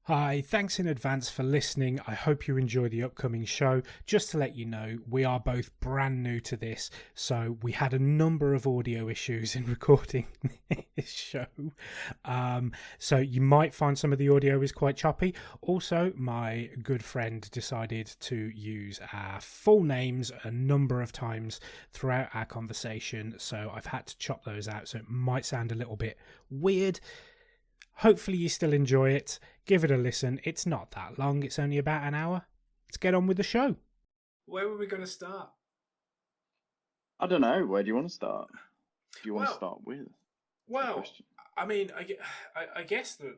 Hi, thanks in advance for listening. I hope you enjoy the upcoming show. Just to let you know, we are both brand new to this, so we had a number of audio issues in recording this show. So you might find some of the audio is quite choppy. Also, my good friend decided to use our full names a number of times throughout our conversation, so I've had to chop those out, so it might sound a little bit weird. Hopefully you still enjoy it. Give it a listen. It's not that long. It's only about an hour. Let's get on with the show. Where were we going to start? I don't know. Where do you want to start? Do you want to start with? Well, I mean, I guess that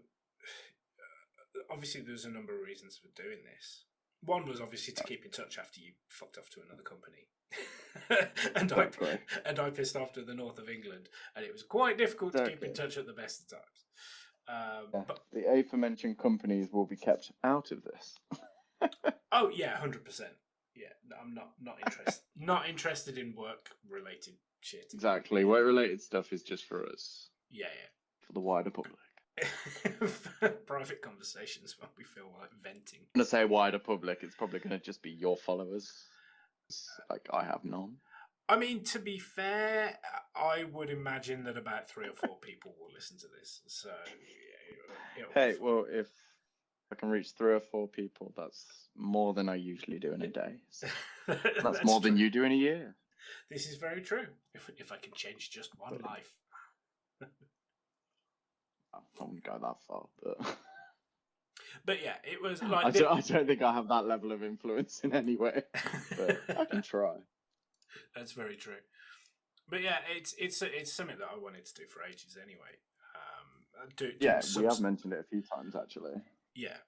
obviously there's a number of reasons for doing this. One was obviously to keep in touch after you fucked off to another company. and I pissed off to the north of England, and it was quite difficult to keep in touch at the best of times. But the aforementioned companies will be kept out of this. Oh yeah, 100%. Yeah, I'm not interested. Not interested in work-related shit. Exactly, work-related stuff is just for us. Yeah. For the wider public. Private conversations when we feel like venting. I'm gonna say wider public. It's probably gonna just be your followers. Like I have none. I mean, to be fair, I would imagine that about 3 or 4 people will listen to this. So, hey, well, if I can reach 3 or 4 people, that's more than I usually do in a day. So that's more than you do in a year. This is very true. If I can change just one life. I wouldn't go that far, but yeah, it was like I don't think I have that level of influence in any way, but I can try. That's very true. But yeah, it's something that I wanted to do for ages anyway. We have mentioned it a few times actually. Yeah,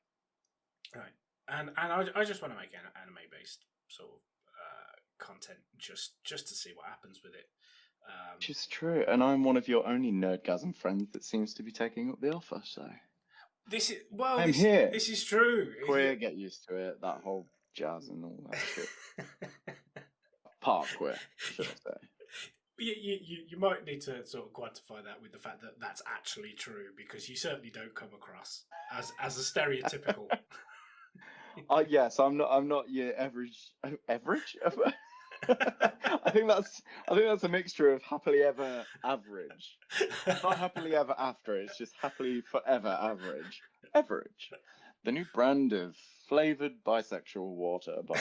right. And I just want to make anime based sort of content just to see what happens with it. Which is true, and I'm one of your only nerdgasm friends that seems to be taking up the offer. So this is here. This is true. Queer, get used to it. That whole jazz and all that shit. Part queer, should I say? You might need to sort of quantify that with the fact that that's actually true, because you certainly don't come across as a stereotypical. Yes, I'm not your average. I think that's a mixture of happily ever average. Not happily ever after, it's just happily forever average. Average. The new brand of flavoured bisexual water bomb.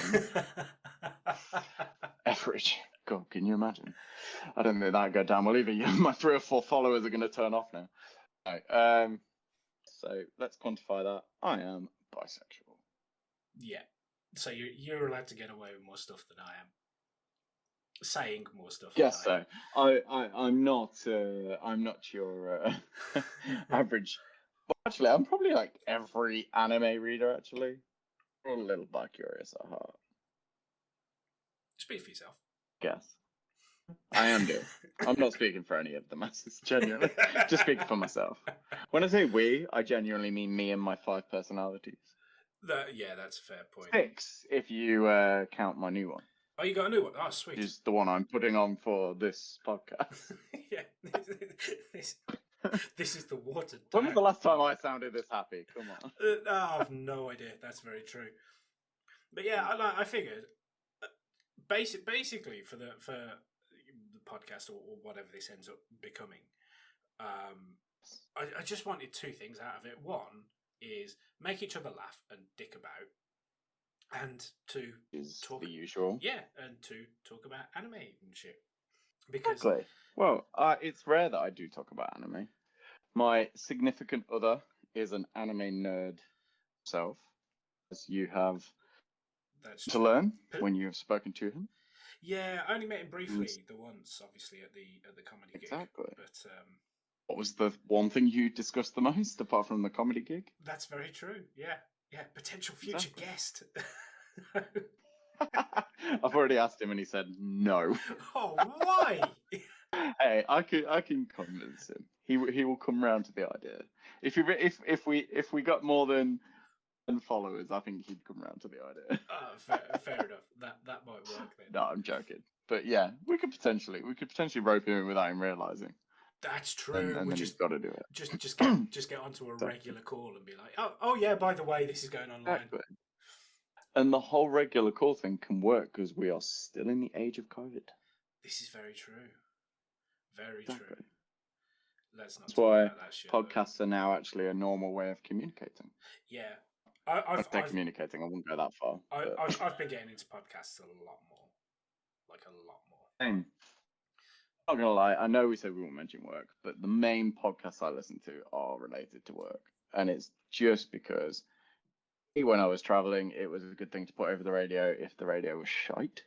Average. God, can you imagine? I don't think that'd go down well either. My 3 or 4 followers are going to turn off now. Right, so let's quantify that. I am bisexual. Yeah. So you're allowed to get away with more stuff than I am. Saying more stuff. Yes, so I'm not your average. Well, actually, I'm probably like every anime reader. Actually, I'm a little bi-curious at heart. Speak for yourself. Yes, I am doing. I'm not speaking for any of the masses, genuinely. Just speaking for myself. When I say we, I genuinely mean me and my 5 personalities. Yeah, that's a fair point. 6, if you count my new one. Oh, you got a new one? Oh, sweet. Which is the one I'm putting on for this podcast. Yeah. This is the watered down. When was the last time I sounded this happy? Come on. I have no idea. That's very true. But yeah, I figured basically for the podcast or whatever this ends up becoming, I just wanted 2 things out of it. One is make each other laugh and dick about. And to talk the usual. Yeah, and to talk about anime and shit. Because exactly. Well, it's rare that I do talk about anime. My significant other is an anime nerd himself, as you have to learn when you have spoken to him. Yeah, I only met him briefly the once, obviously at the comedy gig. Exactly. But what was the one thing you discussed the most apart from the comedy gig? That's very true. Yeah. Yeah, potential future guest. I've already asked him and he said no. Oh, why? Hey, I can convince him. He will come round to the idea. If we got more than 10 followers, I think he'd come round to the idea. Fair enough. That might work then. No, I'm joking. But yeah, we could potentially rope him in without him realising. That's true. and We'll then you've got to do it. just get onto a regular call and be like, oh yeah, by the way, this is going online. Exactly. And the whole regular call thing can work because we are still in the age of COVID. This is very true. Very Exactly. true. Let's not That's talk why about that shit. podcasts are now actually a normal way of communicating. Yeah. I've communicating. I wouldn't go that far. I've been getting into podcasts a lot more. Like a lot more. Same. I'm not gonna lie, I know we said we won't mention work, but the main podcasts I listen to are related to work. And it's just because when I was traveling, it was a good thing to put over the radio if the radio was shite.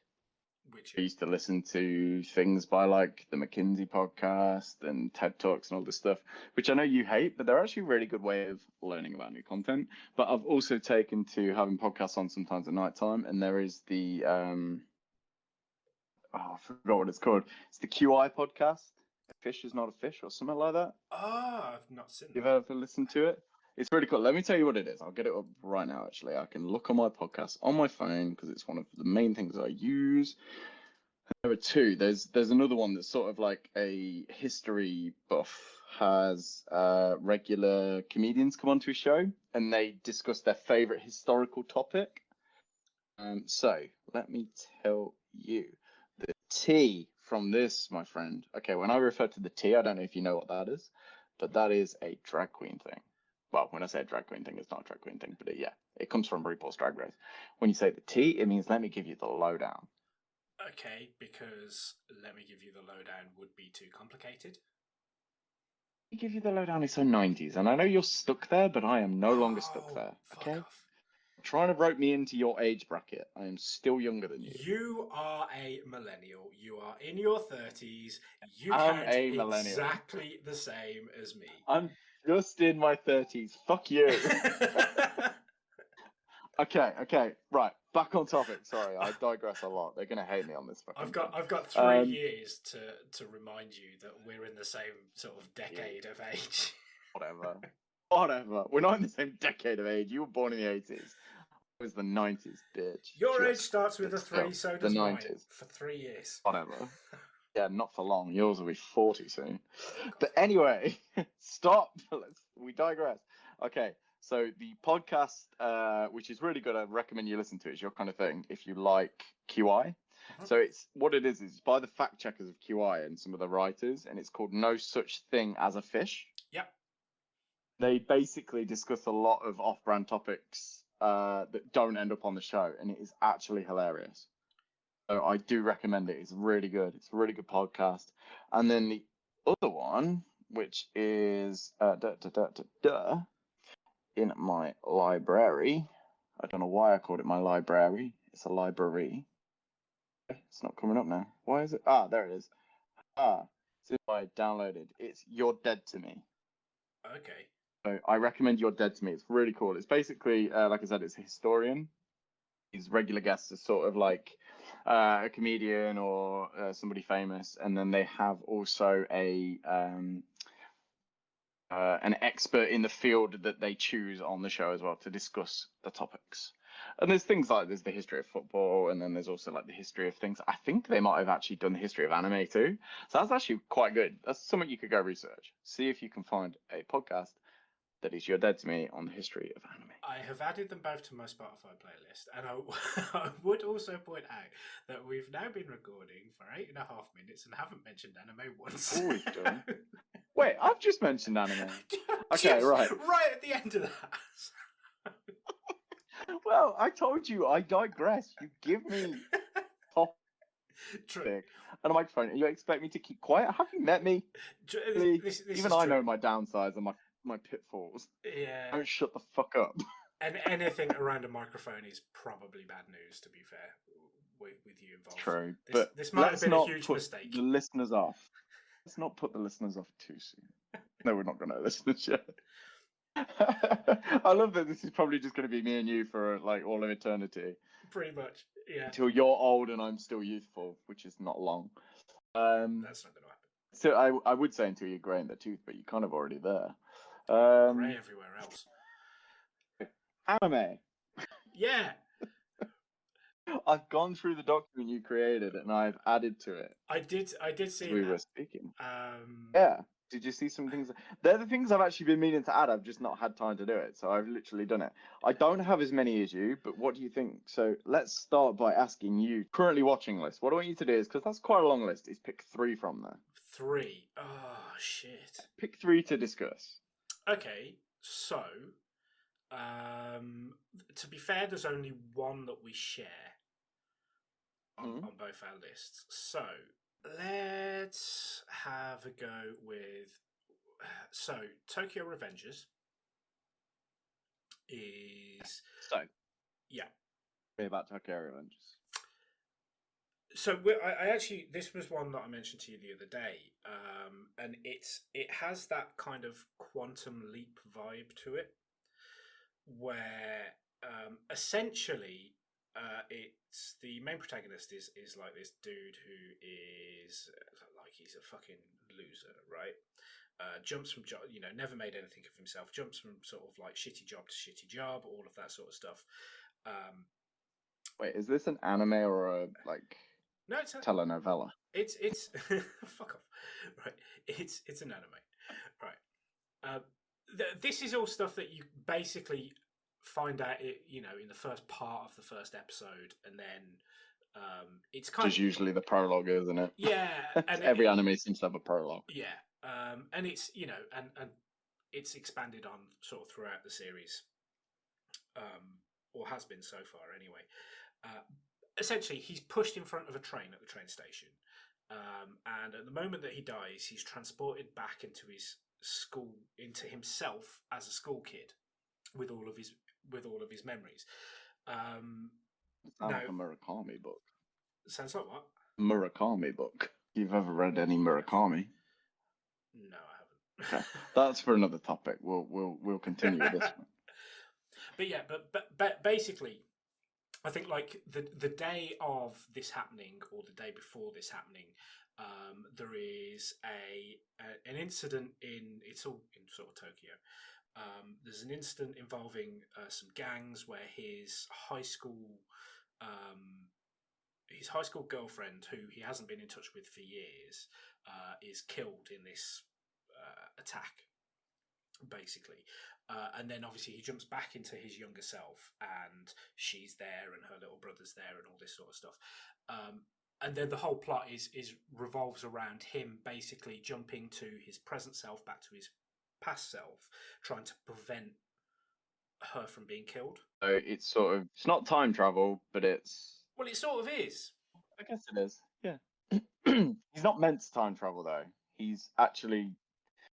I used to listen to things by like the McKinsey podcast and TED Talks and all this stuff, which I know you hate, but they're actually a really good way of learning about new content. But I've also taken to having podcasts on sometimes at night time, and there is the I forgot what it's called. It's the QI podcast. A fish is not a fish, or something like that. Ah, I've not seen You've that. ever listened to it? It's really cool. Let me tell you what it is. I'll get it up right now, actually. I can look on my podcast on my phone because it's one of the main things I use. There are two. There's another one that's sort of like a history buff, has regular comedians come onto a show and they discuss their favorite historical topic. So let me tell you. The T from this, my friend. Okay, when I refer to the T, I don't know if you know what that is, but that is a drag queen thing. Well, when I say a drag queen thing, it's not a drag queen thing, but it comes from RuPaul's Drag Race. When you say the T, it means let me give you the lowdown. Okay, because let me give you the lowdown would be too complicated. Let me give you the lowdown is so 90s, and I know you're stuck there, but I am no longer stuck there. Okay? Fuck off. Trying to rope me into your age bracket. I am still younger than you. You are a millennial. You are in your 30s. You I'm count a millennial. exactly the same as me. I'm just in my 30s. Fuck you. Okay, right. Back on topic. Sorry, I digress a lot. They're gonna hate me on this fucking I've got 3 years to remind you that we're in the same sort of decade of age. Whatever. We're not in the same decade of age. You were born in the 80s. It was the 90s, bitch. Your age starts with a 3, so does mine. 90s. For 3 years. Whatever. Yeah, not for long. Yours will be 40 soon. But anyway, stop. We digress. Okay, so the podcast, which is really good, I recommend you listen to it. It's your kind of thing if you like QI. So it's what it is by the fact checkers of QI and some of the writers, and it's called No Such Thing as a Fish. Yep. They basically discuss a lot of off-brand topics that don't end up on the show, and it is actually hilarious. So I do recommend it. It's really good. It's a really good podcast. And then the other one, which is in my library. I don't know why I called it my library. It's a library. It's not coming up now. Why is it? Ah, there it is. It's I downloaded. It's You're Dead to Me. Okay. So I recommend You're Dead to Me. It's really cool. It's basically, like I said, it's a historian. His regular guests are sort of like a comedian or somebody famous, and then they have also an expert in the field that they choose on the show as well to discuss the topics. And there's things like there's the history of football, and then there's also like the history of things. I think they might have actually done the history of anime too. So that's actually quite good. That's something you could go research. See if you can find a podcast that is You're Dead to Me on the history of anime. I have added them both to my Spotify playlist, and I would also point out that we've now been recording for 8.5 minutes and haven't mentioned anime once. Oh, we've done. Wait, I've just mentioned anime. Okay, right. Right at the end of that. Well, I told you, I digress. You give me topic and a microphone, and you expect me to keep quiet? Have you met me? This Even I know my downsides and my pitfalls. Yeah. Don't shut the fuck up. And anything around a microphone is probably bad news, to be fair, with you involved. True, but this might have been a huge mistake. The listeners off. Let's not put the listeners off too soon. No, we're not going to listen yet. I love that this is probably just going to be me and you for like all of eternity. Pretty much, yeah. Until you're old and I'm still youthful, which is not long. That's not going to happen. So I would say until you're grey in the tooth, but you're kind of already there. Grey everywhere else. Anime. Yeah. I've gone through the document you created and I've added to it. I did see we that. were speaking. Yeah. Did you see some things? They're the things I've actually been meaning to add. I've just not had time to do it, so I've literally done it. I don't have as many as you, but what do you think? So let's start by asking you, currently watching list. What I want you to do is, because that's quite a long list, is pick 3 from there. 3. Oh, shit. Pick 3 to discuss. Okay, so, to be fair, there's only one that we share on both our lists. So, let's have a go with... So, Tokyo Revengers is... So, yeah. about Tokyo Revengers. So I actually, this was one that I mentioned to you the other day, and it has that kind of quantum leap vibe to it, where essentially it's the main protagonist is like this dude who is like he's a fucking loser, right? Jumps from job, never made anything of himself. Jumps from sort of like shitty job to shitty job, all of that sort of stuff. Wait, is this an anime or a No, it's a telenovela? It's fuck off, right? It's an anime, right? This is all stuff that you basically find out, in the first part of the first episode, and then it's kind of usually the prologue, isn't it? Yeah, and every anime seems to have a prologue. Yeah, and it's and it's expanded on sort of throughout the series, or has been so far anyway. Essentially, he's pushed in front of a train at the train station, and at the moment that he dies, he's transported back into his school, into himself as a school kid, with all of his memories. Sounds like a Murakami book. Sounds like what? Murakami book. You've ever read any Murakami? No, I haven't. Okay, that's for another topic. We'll continue with this one. But yeah, but basically, I think like the day of this happening, or the day before this happening, there is an incident it's all in sort of Tokyo. There's an incident involving some gangs where his high school girlfriend, who he hasn't been in touch with for years, is killed in this attack, basically. And then obviously he jumps back into his younger self, and she's there, and her little brother's there, and all this sort of stuff. And then the whole plot revolves around him basically jumping to his present self, back to his past self, trying to prevent her from being killed. So it's not time travel, but it's... Well, it sort of is. I guess it is, yeah. He's not meant to time travel, though. He's actually...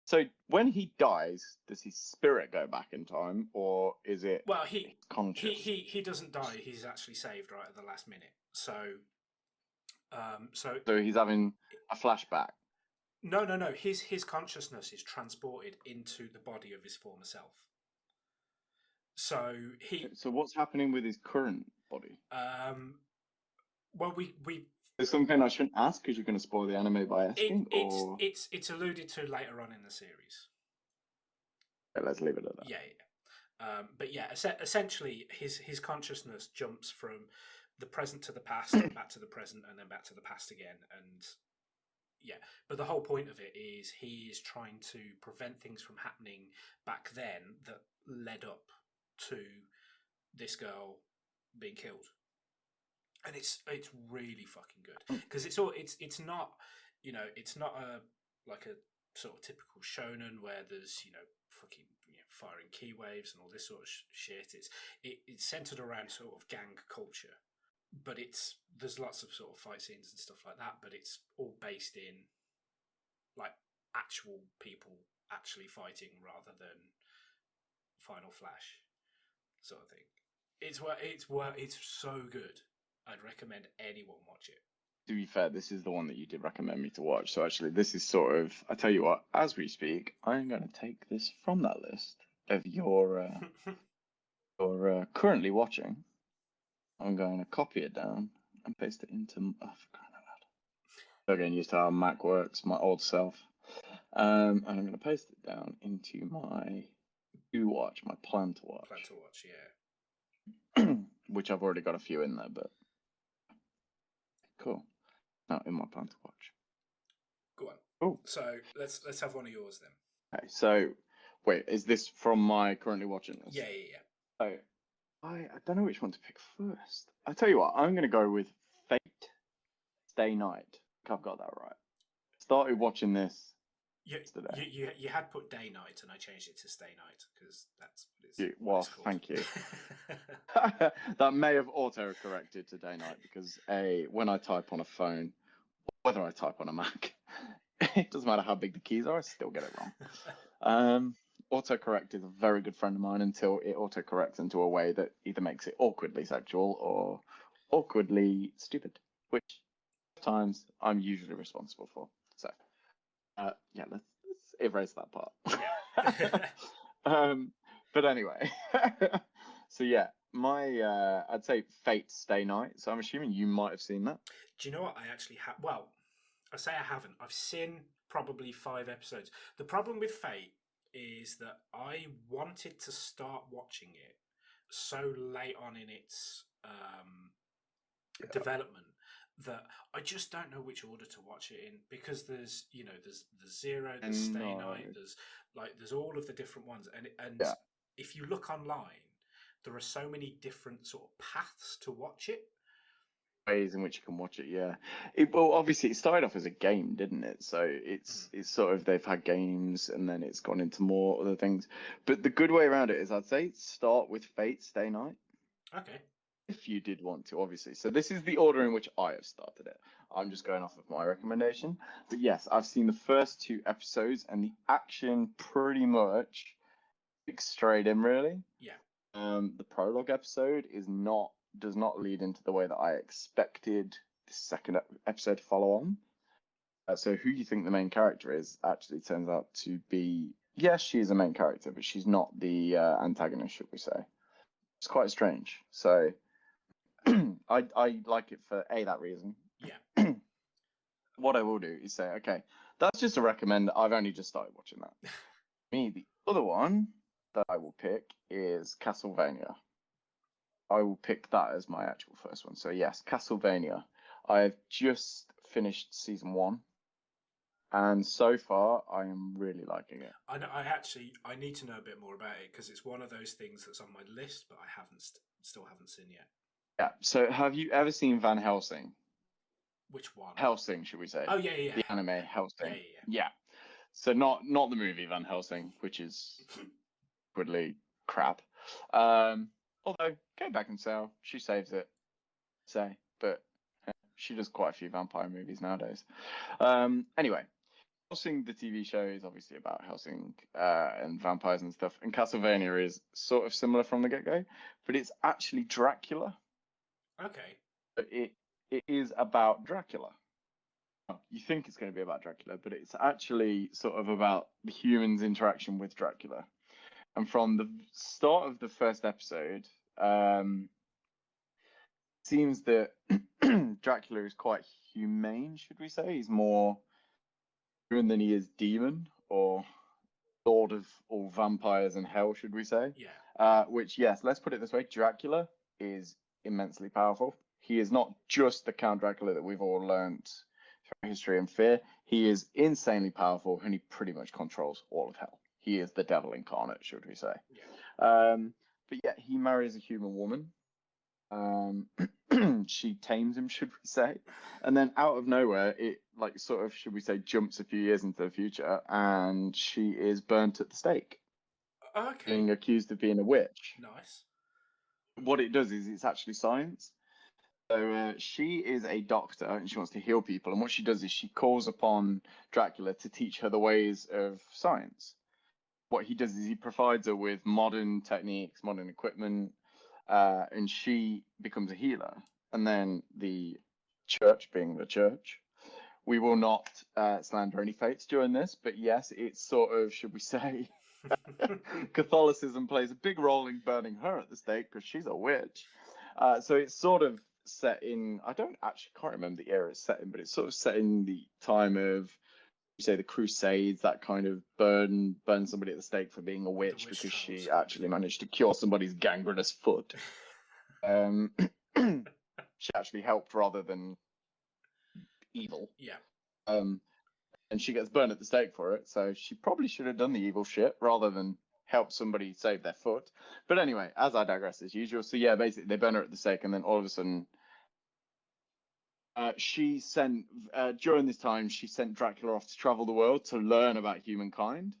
So when he dies, does his spirit go back in time, or is it conscious? He doesn't die. He's actually saved right at the last minute. So he's having a flashback. No. His consciousness is transported into the body of his former self. So what's happening with his current body? Well, we There's something I shouldn't ask because you're going to spoil the anime by asking. It's alluded to later on in the series. Okay, let's leave it at that. Yeah. But yeah, essentially, his consciousness jumps from the present to the past, and back to the present, and then back to the past again, and yeah. But the whole point of it is he is trying to prevent things from happening back then that led up to this girl being killed. And it's really fucking good, because it's not, it's not a sort of typical shonen where there's fucking firing key waves and all this sort of shit. It's centered around sort of gang culture, but there's lots of sort of fight scenes and stuff like that, but it's all based in like actual people actually fighting rather than Final Flash sort of thing. It's so good. I'd recommend anyone watch it. To be fair, this is the one that you did recommend me to watch. So actually, this is sort of... I tell you what, as we speak, I'm going to take this from that list of your currently watching. I'm going to copy it down and paste it into... Oh, for crying out loud. So again, used to how Mac works, my old self. And I'm going to paste it down into my to-watch, my plan to watch. Plan to watch, yeah. Which I've already got a few in there, but... Cool. Now in my plan to watch. Go on. Oh, So let's have one of yours then. okay. So, wait, is this from my currently watching this? Yeah, yeah, yeah. So, I don't know which one to pick first. I tell you what, I'm gonna go with Fate Stay Night. I think I've got that right. Started watching this yesterday. You had put day night, and I changed it to stay night because that's what Well, it's called. thank you. That may have auto-corrected to day night because when I type on a phone, whether I type on a Mac, it doesn't matter how big the keys are, I still get it wrong. Autocorrect is a very good friend of mine until it autocorrects into a way that either makes it awkwardly sexual or awkwardly stupid, which times I'm usually responsible for. So, yeah, let's erase that part. Yeah. But anyway, so yeah, I'd say Fate Stay Night. So I'm assuming you might have seen that. Do you know what? I actually have. Well, I say I haven't. I've seen probably 5 episodes. The problem with Fate is that I wanted to start watching it so late on in its development that I just don't know which order to watch it in because there's Zero, there's Stay Night, there's all of the different ones, and Yeah. if you look online, there are so many different sort of paths to watch it. Ways in which you can watch it, yeah. Well, obviously it started off as a game, didn't it? So it's sort of they've had games and then it's gone into more other things. But the good way around it is I'd say start with Fate Stay Night. Okay. If you did want to, obviously. So this is the order in which I have started it. I'm just going off of my recommendation. But yes, I've seen the first 2 episodes and the action pretty much kicks straight in, really. Yeah. The prologue episode does not lead into the way that I expected the second episode to follow on. So who you think the main character is actually turns out to be, yes, she is a main character, but she's not the antagonist, should we say. It's quite strange. So I like it for that reason. Yeah. What I will do is say, okay, that's just a recommend. I've only just started watching that. Me, the other one that I will pick is Castlevania. I will pick that as my actual first one. So yes, Castlevania. I've just finished season 1, and so far I am really liking it. I need to know a bit more about it because it's one of those things that's on my list, but I still haven't seen yet. Yeah. So have you ever seen Van Helsing? Which one? Helsing, should we say? Oh yeah, yeah. The anime Helsing. Yeah. Yeah. So not the movie Van Helsing, which is pretty crap. Although go back and say she saves it, but she does quite a few vampire movies nowadays. Anyway, Helsing the TV show is obviously about Helsing and vampires and stuff, and Castlevania is sort of similar from the get-go, but it's actually Dracula. Okay. But it is about Dracula. You think it's going to be about Dracula, but it's actually sort of about the humans' interaction with Dracula. And from the start of the first episode, seems that Dracula is quite humane, should we say? He's more human than he is demon, or lord of all vampires and hell, should we say? Yeah. Which, yes, let's put it this way: Dracula is immensely powerful. He is not just the Count Dracula that we've all learnt through history and fear. He is insanely powerful, and he pretty much controls all of hell. He is the devil incarnate, should we say? Yeah. But yeah, he marries a human woman. She tames him, should we say? And then out of nowhere, it like sort of, should we say, jumps a few years into the future, and she is burnt at the stake, Okay. being accused of being a witch. Nice. What it does is it's actually science. So she is a doctor and she wants to heal people. And what she does is she calls upon Dracula to teach her the ways of science. What he does is he provides her with modern techniques, modern equipment, and she becomes a healer. And then the church, being the church, we will not slander any faiths during this, but yes, it's sort of, should we say, Catholicism plays a big role in burning her at the stake because she's a witch. So it's sort of set in, I can't remember the era it's set in, but it's sort of set in the time of, you say, the Crusades, that kind of burn somebody at the stake for being a witch because she actually managed to cure somebody's gangrenous foot. She actually helped rather than evil. Yeah. and she gets burned at the stake for it. So she probably should have done the evil shit rather than help somebody save their foot. But anyway, as I digress as usual. So yeah, basically they burn her at the stake, and then all of a sudden, she sent during this time she sent Dracula off to travel the world to learn about humankind,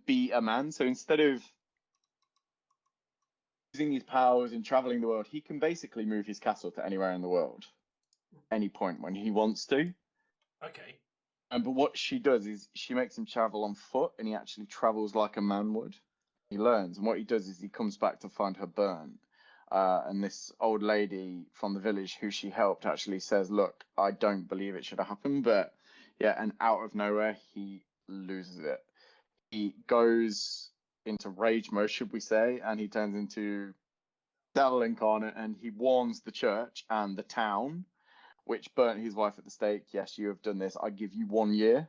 be a man. So instead of using his powers and traveling the world, he can basically move his castle to anywhere in the world, any point when he wants to. Okay. But what she does is she makes him travel on foot, and he actually travels like a man would. He learns, and what he does is he comes back to find her burnt. And this old lady from the village who she helped actually says, "Look, I don't believe it should have happened, but yeah." And out of nowhere, he loses it. He goes into rage mode, should we say, and he turns into devil incarnate, and he warns the church and the town, which burnt his wife at the stake. Yes, you have done this. I give you 1 year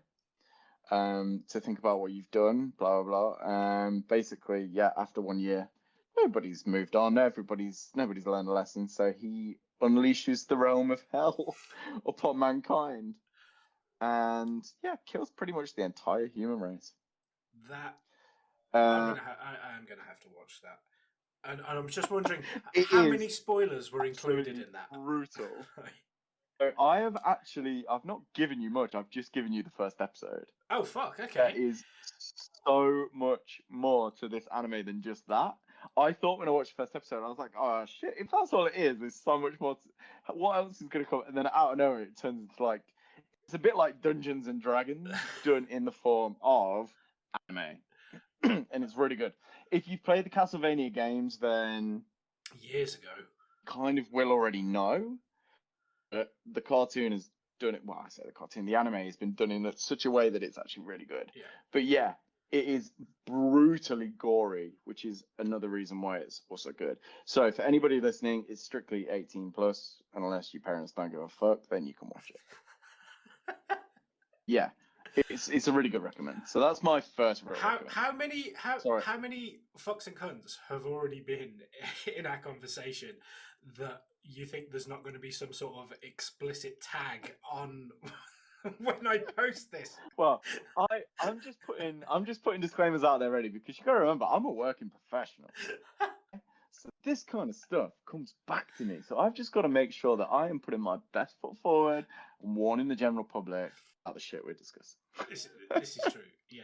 to think about what you've done, blah, blah, blah. Basically, yeah, after 1 year, nobody's moved on. Nobody's learned a lesson. So he unleashes the realm of hell upon mankind. And yeah, kills pretty much the entire human race. That I am Uh, gonna have to watch that. And I'm just wondering it how is many spoilers were included absolutely in that. brutal. So I've not given you much. I've just given you the first episode. Oh fuck! There Okay. is so much more to this anime than just that. I thought when I watched the first episode, I was like, oh shit, if that's all it is, there's so much more. What else is going to come? And then out of nowhere, it turns into like, it's a bit like Dungeons and Dragons done in the form of anime. And it's really good. If you've played the Castlevania games, then Years ago. kind of will already know. But the cartoon has done it. Well, I say the cartoon, the anime has been done in such a way that it's actually really good. Yeah. But yeah, it is brutally gory, which is another reason why it's also good. So for anybody listening, it's strictly 18 plus, unless your parents don't give a fuck, then you can watch it. Yeah, it's a really good recommend. So that's my first real recommend. How many fucks and cunts have already been in our conversation that you think there's not going to be some sort of explicit tag on when I post this? Well, I'm just putting disclaimers out there ready, because you got to remember, I'm a working professional. So this kind of stuff comes back to me. So I've just got to make sure that I am putting my best foot forward and warning the general public about the shit we're discussing. This is true. Yeah.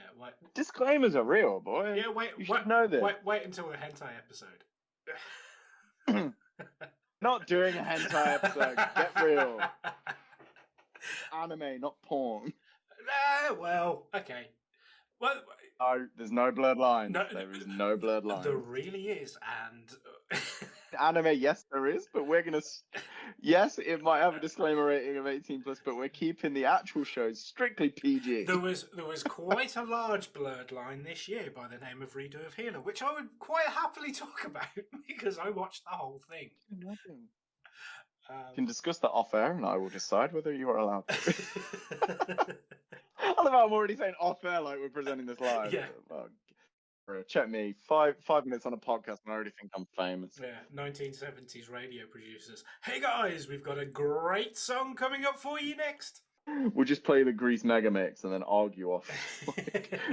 Disclaimers are real, boy. Yeah. You should know this. Wait until the hentai episode. Not doing a hentai episode. Get real. Anime, not porn. Well, okay. Well, no, there's no blurred lines. No, there is no blurred lines. There really is, and anime, yes, there is, but we're gonna. Yes, it might have a disclaimer rating of 18 plus, but we're keeping the actual shows strictly PG. There was quite a large blurred line this year by the name of Redo of Healer, which I would quite happily talk about because I watched the whole thing. Nothing. You can discuss that off air, and I will decide whether you are allowed to. I love how I'm already saying off air like we're presenting this live. Yeah. Check me. Five minutes on a podcast, and I already think I'm famous. Yeah, 1970s radio producers. Hey guys, we've got a great song coming up for you next. We'll just play the Grease Mega Mix and then argue off.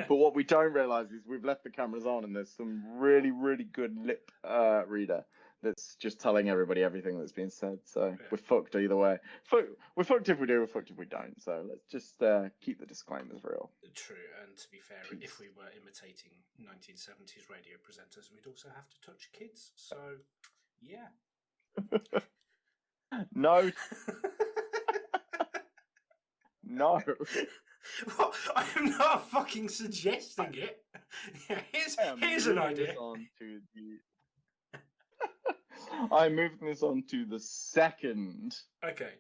But what we don't realise is we've left the cameras on, and there's some really, really good lip reader that's just telling everybody everything that's being said. So yeah. We're fucked either way. We're fucked if we do, we're fucked if we don't. So let's just keep the disclaimers real. True, and to be fair, if we were imitating 1970s radio presenters, we'd also have to touch kids. So, yeah. No. No. Well, I'm not fucking suggesting it. Here's an idea. I'm moving this on to the second okay.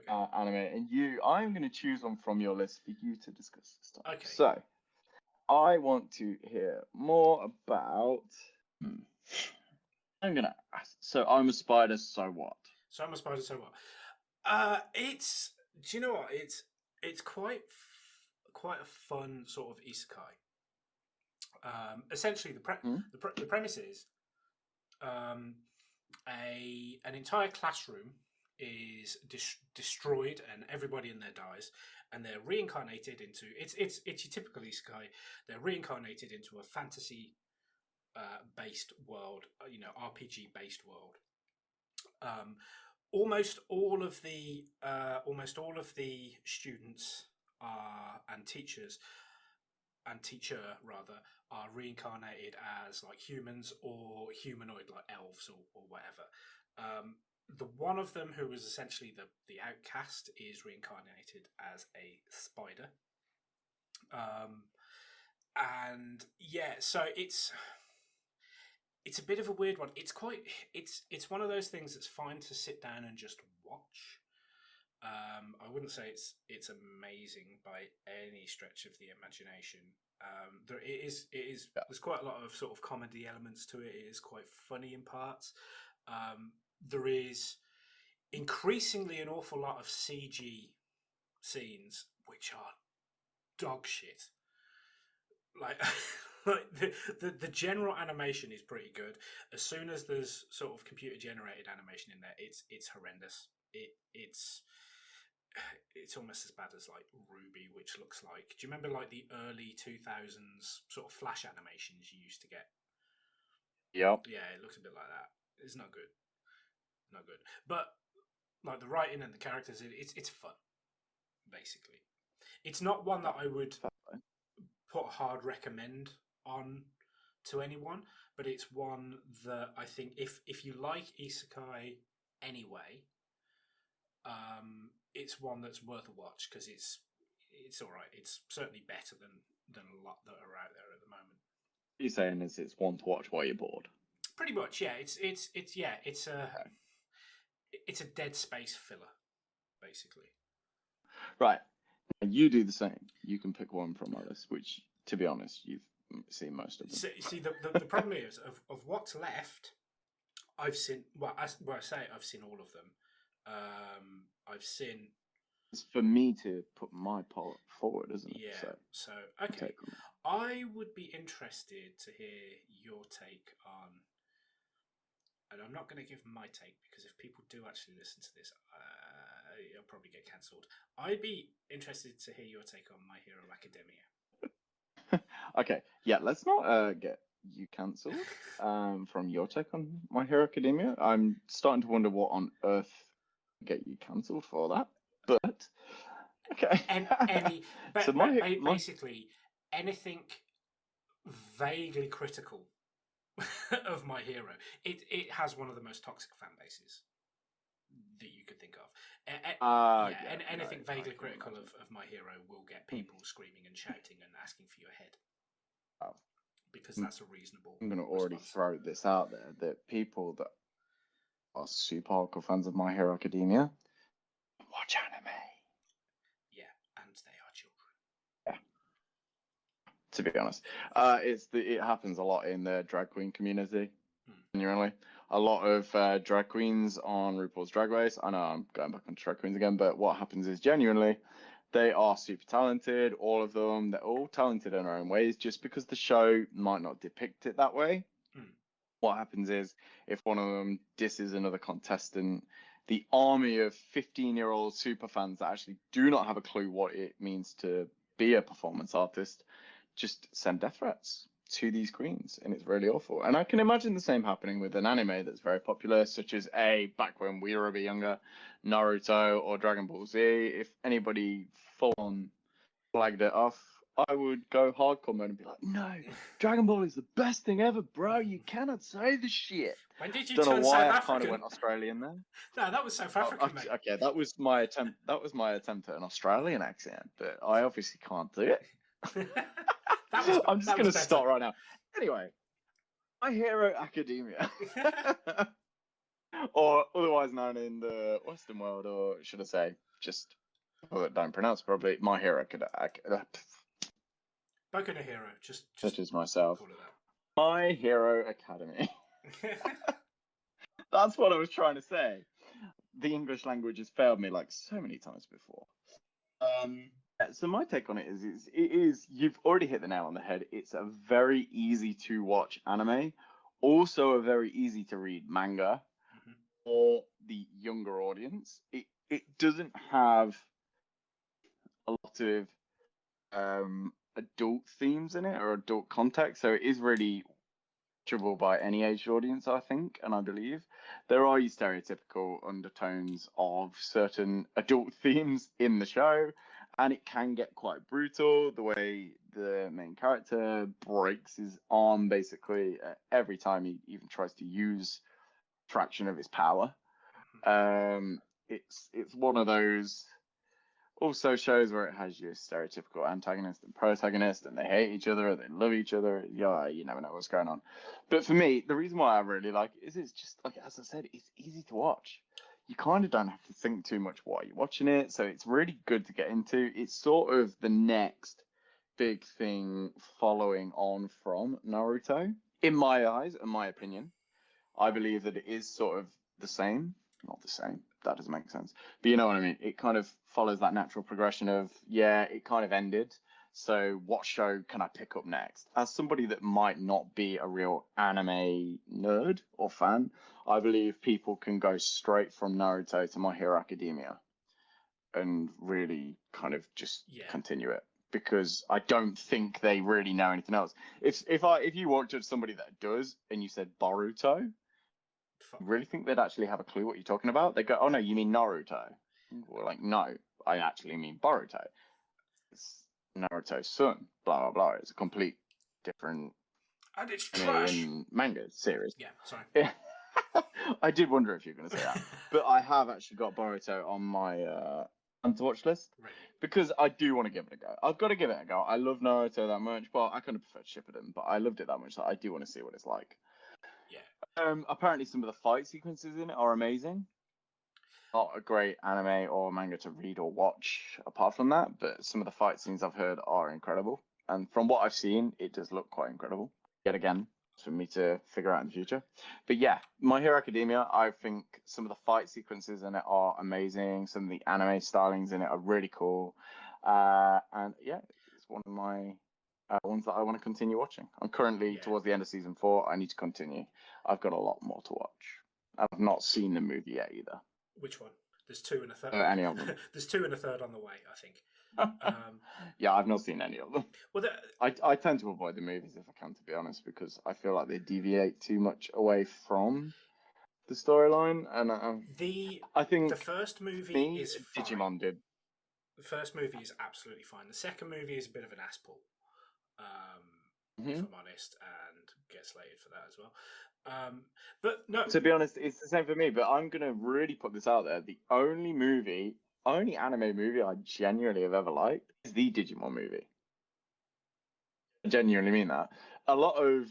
anime, and I'm going to choose one from your list for you to discuss this time. Okay. So, I want to hear more about. I'm going to ask. So, I'm a spider, so what? So, I'm a spider, so what? It's. Do you know what? It's quite a fun sort of isekai. Essentially, the premise is an entire classroom is destroyed, and everybody in there dies, and they're reincarnated into it's your typical isekai. They're reincarnated into a fantasy based world, RPG based world. Almost all of the students and teachers and teacher rather are reincarnated as like humans or humanoid, like elves or whatever. The one of them who was essentially the outcast is reincarnated as a spider. And yeah, so it's a bit of a weird one. It's one of those things that's fine to sit down and just watch. I wouldn't say it's amazing by any stretch of the imagination. There's quite a lot of sort of comedy elements to it. It is quite funny in parts. There is increasingly an awful lot of CG scenes which are dog shit. Like, like the general animation is pretty good. As soon as there's sort of computer generated animation in there, it's horrendous. It's almost as bad as like Ruby, which looks like. Do you remember like the early 2000s sort of flash animations you used to get? Yep. Yeah, it looks a bit like that. It's not good. Not good. But like the writing and the characters, it's fun. Basically, it's not one that I would put a hard recommend on to anyone, but it's one that I think if you like isekai anyway, it's one that's worth a watch because it's all right. It's certainly better than a lot that are out there at the moment. What you're saying is it's one to watch while you're bored. Pretty much, yeah. It's a Dead Space filler, basically. Right. You do the same. You can pick one from my list, which, to be honest, you've seen most of them. See, the problem is of what's left. I've seen. I say I've seen all of them. I've seen. It's for me to put my part forward, isn't it? Yeah. So okay. I would be interested to hear your take on. And I'm not going to give my take because if people do actually listen to this, it'll probably get cancelled. I'd be interested to hear your take on My Hero Academia. Okay, yeah, let's not get you cancelled from your take on My Hero Academia. I'm starting to wonder what on earth get you cancelled for that. But okay, basically anything vaguely critical of My Hero. It has one of the most toxic fan bases that you could think of. Anything vaguely critical of My Hero will get people screaming and shouting and asking for your head. Oh. Because that's a reasonable. I'm going to already throw this out there that people that are super hardcore fans of My Hero Academia watch anime. Yeah, and they are children. Yeah. To be honest, it happens a lot in the drag queen community. Genuinely, a lot of drag queens on RuPaul's Drag Race. I know I'm going back on drag queens again, but what happens is genuinely they are super talented. All of them, they're all talented in their own ways. Just because the show might not depict it that way, what happens is if one of them disses another contestant, the army of 15-year-old super fans that actually do not have a clue what it means to be a performance artist just send death threats to these queens, and it's really awful. And I can imagine the same happening with an anime that's very popular, such as back when we were a bit younger, Naruto or Dragon Ball Z. If anybody full on flagged it off, I would go hardcore mode and be like, no, Dragon Ball is the best thing ever, bro. You cannot say this shit. When did you Don't turn know why South I African? kind of went Australian there. No, that was South African, mate. Okay, that was my attempt. That was my attempt at an Australian accent, but I obviously can't do it. I'm just going to stop right now. Anyway, My Hero Academia, or otherwise known in the Western world, or should I say, just people that don't pronounce it properly, My Hero Academia. Boku no Hero, just such as myself. Call it that. My Hero Academy. That's what I was trying to say. The English language has failed me like so many times before. So my take on it is you've already hit the nail on the head. It's a very easy to watch anime, also a very easy to read manga. for the younger audience. It doesn't have a lot of adult themes in it or adult context, so it is really watchable by any age audience, I think, and I believe there are your stereotypical undertones of certain adult themes in the show, and it can get quite brutal. The way the main character breaks his arm basically every time he even tries to use a fraction of his power. It's one of those also shows where it has your stereotypical antagonist and protagonist, and they hate each other, or they love each other. Yeah, you never know what's going on. But for me, the reason why I really like it is it's just like, as I said, it's easy to watch. You kind of don't have to think too much while you're watching it, so it's really good to get into. It's sort of the next big thing following on from Naruto, in my eyes, in my opinion. I believe that it is sort of the same. Not the same. That doesn't make sense. But you know what I mean? It kind of follows that natural progression of, yeah, it kind of ended. So what show can I pick up next? As somebody that might not be a real anime nerd or fan, I believe people can go straight from Naruto to My Hero Academia and really kind of just continue it, because I don't think they really know anything else. If you want to somebody that does and you said Boruto, really think they'd actually have a clue what you're talking about? They go, "Oh no, you mean Naruto?" We're like, "No, I actually mean Boruto. It's Naruto's son." Blah blah blah. It's a complete different and it's anime trash. and manga series. Yeah, sorry. I did wonder if you were going to say that, but I have actually got Boruto on my to watch list Really? because I do want to give it a go. I've got to give it a go. I love Naruto that much. Well, I kind of prefer Shippuden, but I loved it that much that I do want to see what it's like. Yeah. Apparently some of the fight sequences in it are amazing. Not a great anime or manga to read or watch apart from that, but some of the fight scenes I've heard are incredible. And from what I've seen, it does look quite incredible. Yet again, for me to figure out in the future. But yeah, My Hero Academia, I think some of the fight sequences in it are amazing. Some of the anime stylings in it are really cool. And yeah, it's one of my ones that I want to continue watching. I'm currently towards the end of season 4. I need to continue. I've got a lot more to watch. I've not seen the movie yet either. Which one? There's 2 and a third. Any of them? There's 2 and a third on the way, I think. Yeah, I've not seen any of them. Well, I tend to avoid the movies if I can, to be honest, because I feel like they deviate too much away from the storyline, and I think the first movie is fine. Digimon did. The first movie is absolutely fine. The second movie is a bit of an ass pull, if I'm honest, and get slated for that as well. But no, to be honest, it's the same for me. But I'm gonna really put this out there: the only anime movie I genuinely have ever liked is the Digimon movie. I genuinely mean that. A lot of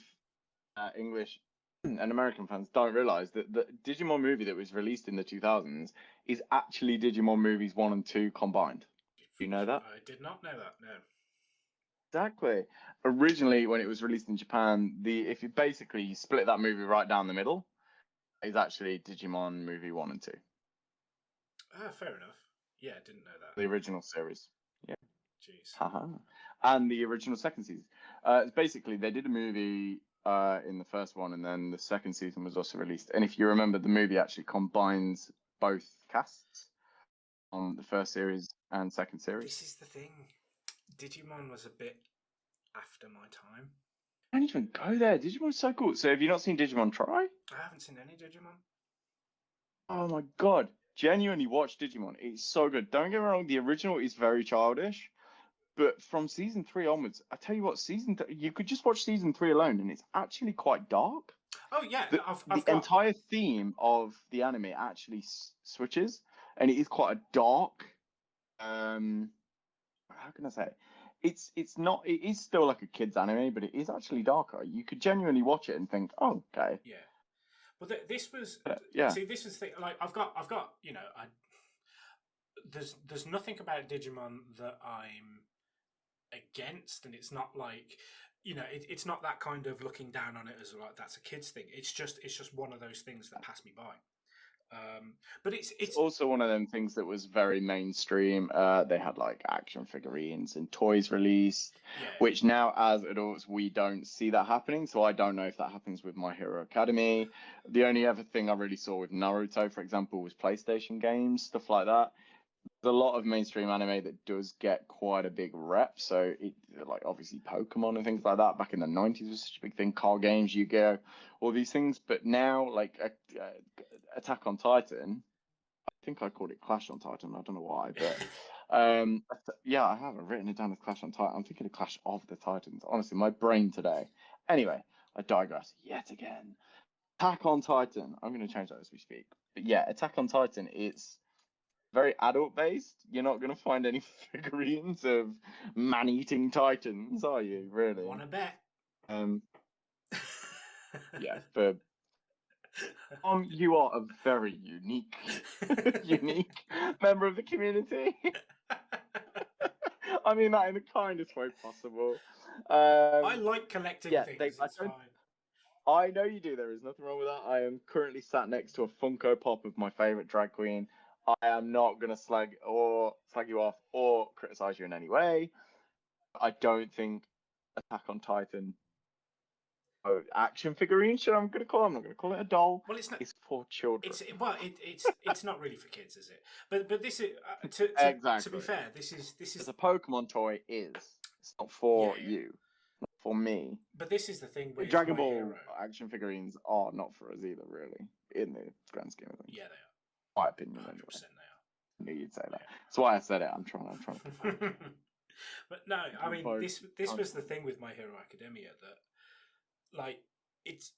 English and American fans don't realize that the Digimon movie that was released in the 2000s is actually Digimon movies 1 and 2 combined. Do you know that? I did not know that. No. Exactly. Originally, when it was released in Japan, if you basically split that movie right down the middle, is actually Digimon movie 1 and 2. Ah, fair enough. Yeah, I didn't know that. The original series. Yeah. Jeez. Haha. And the original second season. Basically, they did a movie in the first one, and then the second season was also released. And if you remember, the movie actually combines both casts on the first series and second series. This is the thing. Digimon was a bit after my time. I don't even go there. Digimon's so cool. So have you not seen Digimon Try? I haven't seen any Digimon. Oh my god. Genuinely watch Digimon. It's so good. Don't get me wrong, the original is very childish. But from season 3 onwards, I tell you what, you could just watch season 3 alone, and it's actually quite dark. Oh yeah, the entire theme of the anime actually switches, and it is quite a dark. How can I say it? It's not. It is still like a kids anime, but it is actually darker. You could genuinely watch it and think, "Oh, okay." Yeah. Well, this was. Yeah. See, this is the thing. Like, I've got. You know, there's nothing about Digimon that I'm against, and it's not like, you know, it's not that kind of looking down on it as like that's a kid's thing. It's just one of those things that pass me by. But It's it's also one of them things that was very mainstream. They had like action figurines and toys released, yeah. which now as adults we don't see that happening. So I don't know if that happens with My Hero Academy. The only other thing I really saw with Naruto, for example, was PlayStation games, stuff like that. There's a lot of mainstream anime that does get quite a big rep. So it like obviously Pokemon and things like that back in the 90s was such a big thing. Card games, Yu-Gi-Oh, all these things. But now like Attack on Titan. I think I called it Clash on Titan. I don't know why, but yeah, I haven't written it down as Clash on Titan. I'm thinking of Clash of the Titans. Honestly, my brain today. Anyway, I digress yet again. Attack on Titan. I'm going to change that as we speak. But yeah, Attack on Titan. It's very adult based. You're not going to find any figurines of man-eating titans, are you? Really? Wanna bet? Yeah. For you are a very unique member of the community. I mean that in the kindest way possible. I like collecting things. It's fine. I know you do. There is nothing wrong with that. I am currently sat next to a Funko Pop of my favorite drag queen. I am not gonna slag you off or criticize you in any way. I don't think Attack on Titan action figurine. I'm going to call it. I'm not going to call it a doll. Well, it's not. It's for children. It's not really for kids, is it? But this is exactly. To be fair, this is as a Pokemon toy is. It's not for you, not for me. But this is the thing with Dragon Ball action figurines are not for us either, really, in the grand scheme of things. Yeah, they are. My opinion, 100% anyway. They are. I knew you'd say that. That's why I said it. I'm trying to. But no, I mean this was the thing with My Hero Academia that, like, it's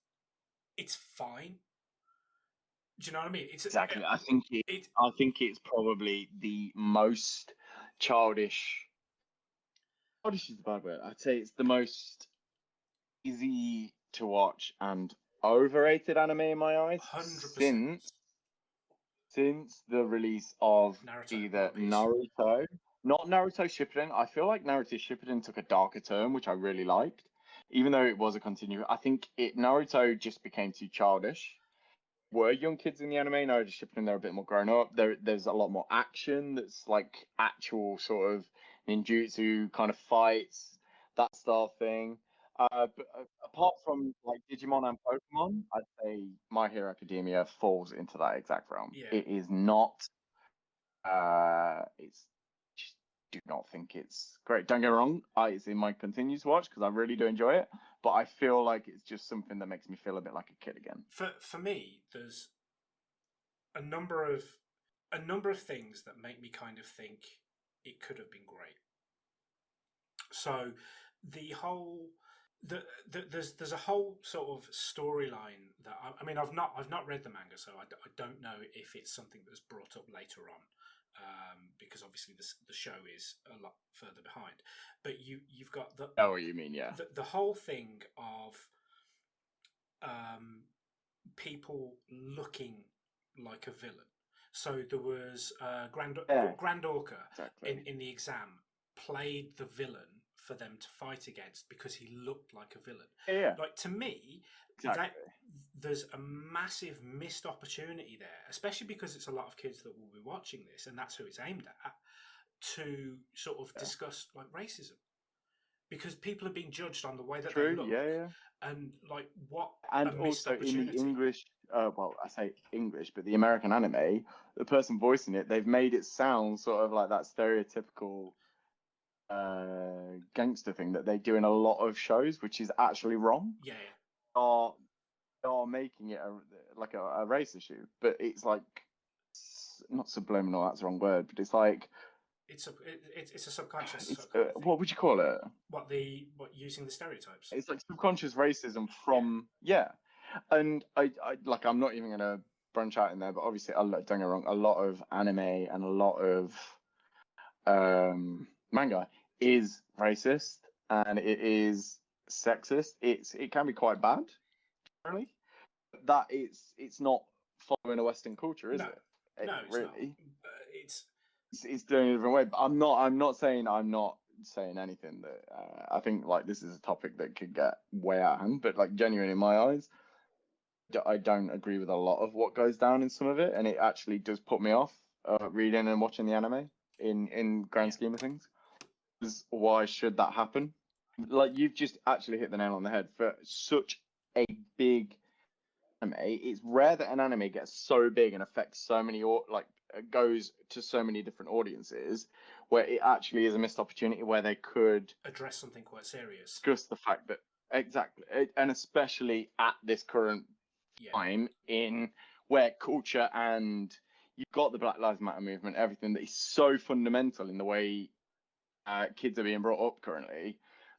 fine. Do you know what I mean? It's exactly. I think it's probably the most childish. Childish is the bad word. I'd say it's the most easy to watch and overrated anime in my eyes 100%. Since the release of Naruto, either Naruto, not Naruto Shippuden. I feel like Naruto Shippuden took a darker turn, which I really liked, even though it was a continue. I think Naruto just became too childish. Were young kids in the anime? Naruto Shippuden, they're a bit more grown up. There's a lot more action. That's like actual sort of ninjutsu kind of fights, that style thing. But apart from like Digimon and Pokemon, I'd say My Hero Academia falls into that exact realm. Yeah. It is not. It's just do not think it's great. Don't get me wrong. It's in my continues to watch because I really do enjoy it. But I feel like it's just something that makes me feel a bit like a kid again. For me, there's a number of things that make me kind of think it could have been great. So there's a whole sort of storyline that I mean I've not read the manga, so I don't know if it's something that's brought up later on, because obviously the show is a lot further behind. But you've got the oh, what you mean, yeah, the whole thing of people looking like a villain. So there was Grand Orca exactly. in the exam played the villain for them to fight against because he looked like a villain. Yeah. Like, to me, there's a massive missed opportunity there, especially because it's a lot of kids that will be watching this, and that's who it's aimed at, to sort of discuss like racism, because people are being judged on the way that they look. And like what and a missed also opportunity. In the English, well, I say English, but the American anime, the person voicing it, they've made it sound sort of like that stereotypical gangster thing that they do in a lot of shows, which is actually wrong. Yeah. They are making it a race issue, but it's like not subliminal. That's the wrong word, but it's like it's a subconscious. What would you call it? What using the stereotypes? It's like subconscious racism from and I like I'm not even gonna branch out in there, but obviously don't get me wrong, a lot of anime and a lot of manga is racist and it is sexist. It can be quite bad, really. That it's not following a Western culture, is it? No, it's really. Not. It's doing it a different way. But I'm not saying anything that I think like this is a topic that could get way out of hand. But like genuinely, in my eyes, I don't agree with a lot of what goes down in some of it, and it actually does put me off reading and watching the anime in grand scheme of things. Why should that happen? Like, you've just actually hit the nail on the head. For such a big anime, it's rare that an anime gets so big and affects so many, goes to so many different audiences, where it actually is a missed opportunity where they could address something quite serious. Discuss the fact that exactly, and especially at this current time in where culture and you've got the Black Lives Matter movement, everything that is so fundamental in the way kids are being brought up currently,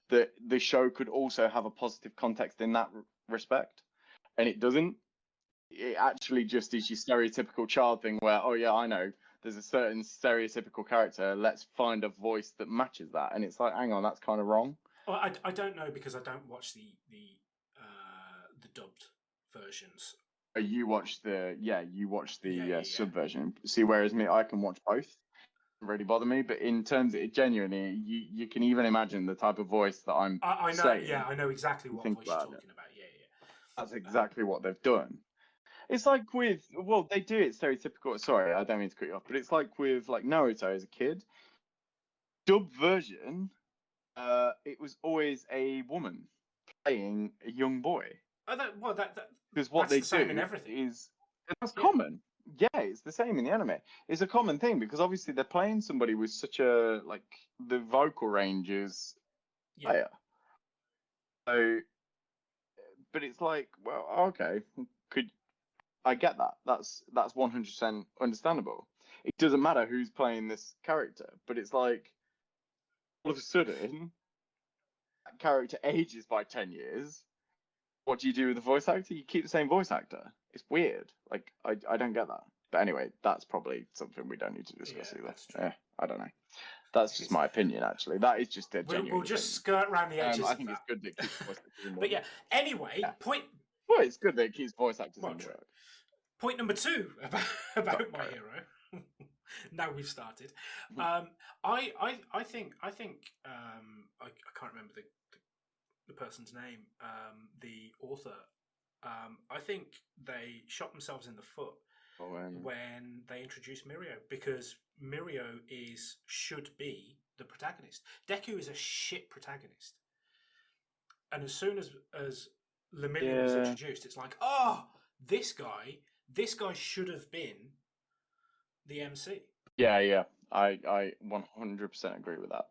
that the show could also have a positive context in that respect, and it doesn't. It actually just is your stereotypical child thing where, oh yeah, I know there's a certain stereotypical character, let's find a voice that matches that, and it's like, hang on, that's kind of wrong. Well, I don't know because I don't watch the dubbed versions. You watch the sub version. See, whereas me, I can watch both. Doesn't really bother me, but in terms of it, genuinely, you can even imagine the type of voice that I know. saying. Yeah, I know exactly what voice you're talking about. Yeah. That's exactly what they've done. It's like they do it stereotypical. Sorry, I don't mean to cut you off, but it's like with Naruto as a kid. Dub version, it was always a woman playing a young boy. Oh, because what they do in everything. is that's common. Yeah, it's the same in the anime. It's a common thing because obviously they're playing somebody with such a the vocal range is higher. So, but it's like, well, okay, I get that? That's 100% understandable. It doesn't matter who's playing this character, but it's like all of a sudden that character ages by 10 years. What do you do with the voice actor? You keep the same voice actor. It's weird. Like, I don't get that. But anyway, that's probably something we don't need to discuss either. Yeah, I don't know. That's just my opinion, actually. That is just a genuine We'll just skirt around the edges. I think it's good that it keeps voice actors in work. But yeah, anyway, point. Well, it's good that it keeps voice actors in work. Point number 2 about My Hero. Now we've started. I think I can't remember the person's name. The author. I think they shot themselves in the foot when they introduced Mirio, because Mirio should be the protagonist. Deku is a shit protagonist, and as soon as Lemillion was introduced, it's like, oh, this guy should have been the MC. Yeah, I 100% agree with that.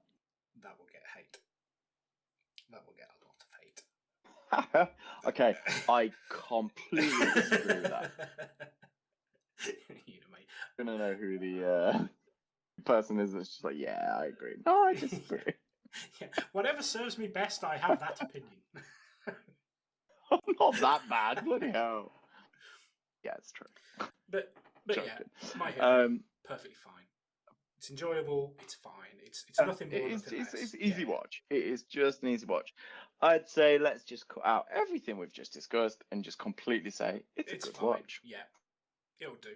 That will get hate. That will get a lot of hate. Okay, I completely disagree with that. You know, mate. I'm gonna know who the person is that's just like, yeah, I agree. No, I disagree. Yeah, whatever serves me best, I have that opinion. I'm not that bad, bloody hell. Yeah, it's true. But yeah, My Hero, perfectly fine. It's enjoyable. It's fine. It's nothing more. It's easy watch. It is just an easy watch. I'd say let's just cut out everything we've just discussed and just completely say it's a good watch. Yeah, it'll do.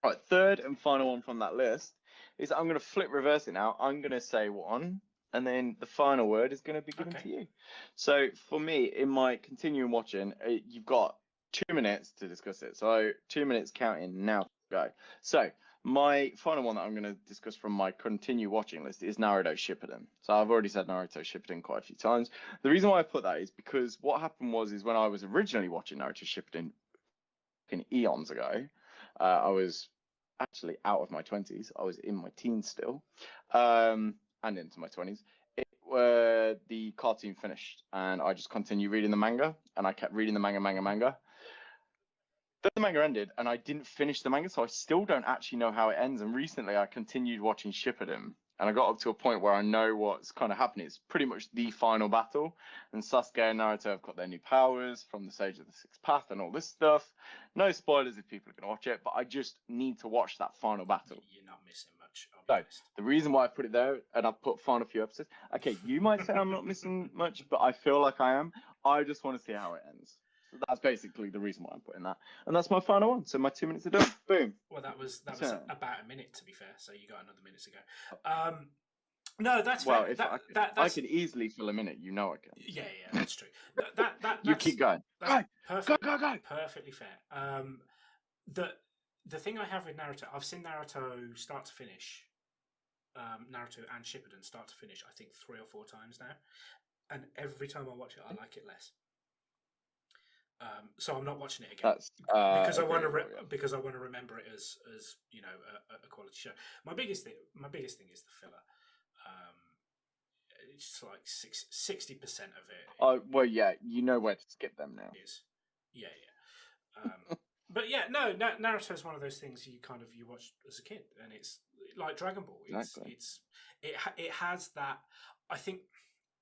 Right, third and final one from that list is I'm going to flip reverse it now. I'm going to say one, and then the final word is going to be given to you. So for me, in my continuing watching, you've got 2 minutes to discuss it. So 2 minutes counting now. Go. So my final one that I'm going to discuss from my continue watching list is Naruto Shippuden. So I've already said Naruto Shippuden quite a few times. The reason why I put that is because what happened is when I was originally watching Naruto Shippuden eons ago, I was actually out of my 20s. I was in my teens still, and into my 20s. The cartoon finished, and I just continued reading the manga, and I kept reading the manga. Then the manga ended, and I didn't finish the manga, so I still don't actually know how it ends. And recently, I continued watching Shippuden, and I got up to a point where I know what's kind of happening. It's pretty much the final battle, and Sasuke and Naruto have got their new powers from the Sage of the Sixth Path and all this stuff. No spoilers if people are going to watch it, but I just need to watch that final battle. You're not missing much. So the reason why I put it there, and I've put final few episodes. Okay, you might say I'm not missing much, but I feel like I am. I just want to see how it ends. So that's basically the reason why I'm putting that, and that's my final one. So my 2 minutes are done. Boom. Well, that was about a minute, to be fair. So you got another minute to go. No, that's Well, fair. if I could, I That's could easily fill a minute. You know I can. yeah, that's true. You keep going. That's Go, perfect, go. perfectly fair. The the thing I have with Naruto, I've seen Naruto start to finish, Naruto and Shippuden start to finish. I think 3 or 4 times now, and every time I watch it, I like it less. So I'm not watching it again That's because I want to agreeable, yeah. because I want to remember it as you know a quality show. My biggest thing is the filler. It's like 60% of it Oh well, yeah. You know where to skip them now. is yeah. But yeah, no, Naruto is one of those things you watch as a kid, and it's like Dragon Ball. Exactly. It has that. I think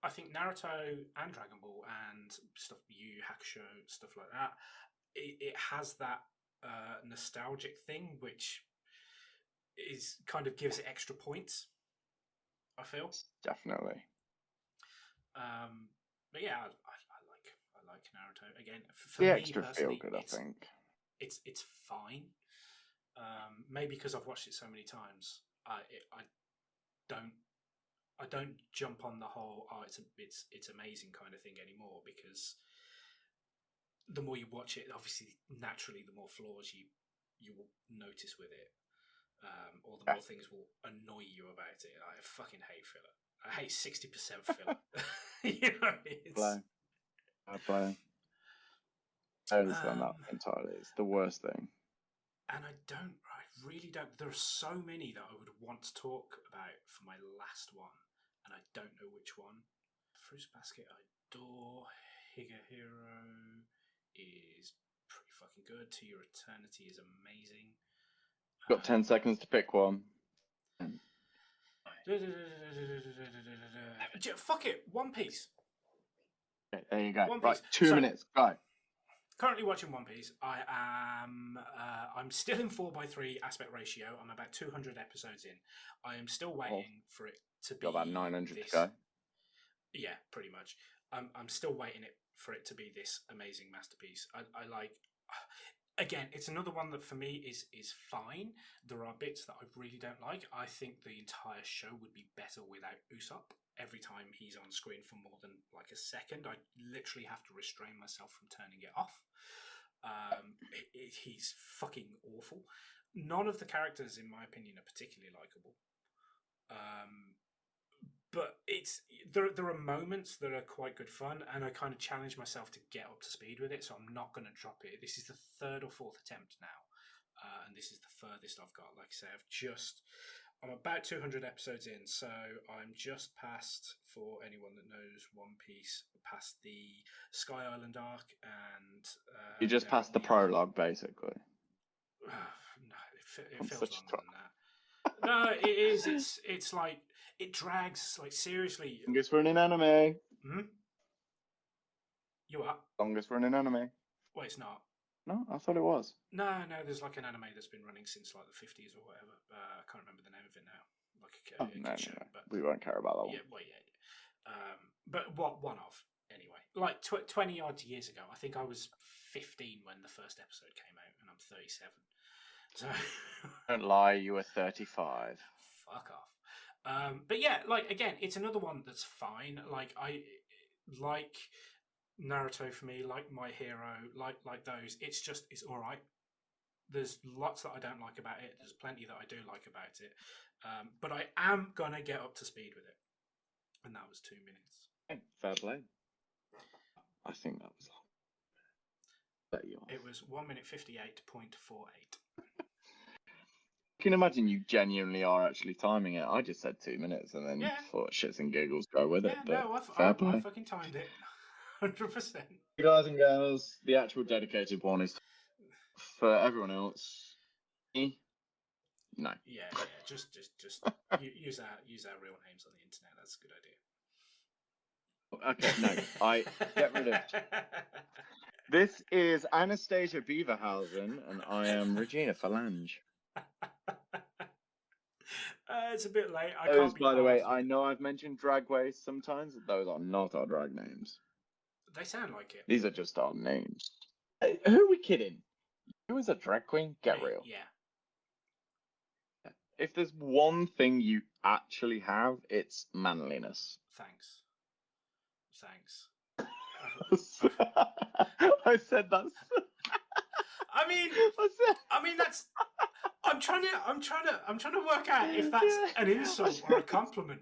Naruto and Dragon Ball and stuff, Yu Yu Hakusho, stuff like that. It has that nostalgic thing, which is kind of gives it extra points. I feel. Definitely. But yeah, I like Naruto again. For The me extra feel personally, good, I think. it's fine. Maybe because I've watched it so many times, don't I don't jump on the whole it's amazing kind of thing anymore, because the more you watch it, obviously naturally the more flaws you will notice with it, or the more things will annoy you about it. I fucking hate filler. I hate 60% filler. You know, it's I play. I understand that entirely. It's the worst thing. and I really don't. There are so many that I would want to talk about for my last one, and I don't know which one. Fruits Basket, I adore. Higehiro is pretty fucking good. To Your Eternity is amazing. Got 10 seconds to pick one. Fuck it, One Piece. Okay, there you go. One Piece. Right, 2 minutes. Go. Currently watching One Piece. I'm still in 4:3 aspect ratio. I'm about 200 episodes in. I am still waiting for it to be. Got about 900 this. to go. Yeah, pretty much. I'm still waiting for it to be this amazing masterpiece. I like. Again, it's another one that for me is fine. There are bits that I really don't like. I think the entire show would be better without Usopp. Every time he's on screen for more than like a second, I literally have to restrain myself from turning it off. He's fucking awful. None of the characters, in my opinion, are particularly likable. But there are moments that are quite good fun, and I kind of challenge myself to get up to speed with it, so I'm not going to drop it. This is the 3rd or 4th attempt now, and this is the furthest I've got. Like I say, I'm about 200 episodes in, so I'm just past, for anyone that knows One Piece, past the Sky Island arc, and You just passed the prologue, basically. No, it feels longer than that. No, it is. It's like it drags. Like seriously. Longest running anime. You are Longest running anime. Well, it's not. No, I thought it was. No. There's like an anime that's been running since like the 50s or whatever. I can't remember the name of it now. Like a show, no. But we won't care about that one. Yeah, well, yeah. But what one of anyway? Like 20 odd years ago, I think I was 15 when the first episode came out, and I'm 37. So don't lie, you were 35. Fuck off. But yeah, like again, it's another one that's fine. Like I like Naruto for me, like My Hero, like those. It's all right. There's lots that I don't like about it. There's plenty that I do like about it. But I am gonna get up to speed with it, and that was 2 minutes. Fair play. I think that was long. It was 1 minute 58.48. You can imagine you genuinely are actually timing it. I just said 2 minutes and then thought shits and giggles go with it. But I fucking timed it. 100%. Guys and girls, the actual dedicated one is for everyone else. No. Yeah. Just use our real names on the internet. That's a good idea. Okay, no, I get rid of. This is Anastasia Beaverhausen, and I am Regina Phalange. It's a bit late. By the way, I know I've mentioned dragways sometimes. Those are not our drag names. They sound like it. These are just our names. Who are we kidding? Who is a drag queen? Get real. Yeah. If there's one thing you actually have, it's manliness. Thanks. I said that's. I mean, I said. that's. I'm trying to work out if that's an insult or a compliment.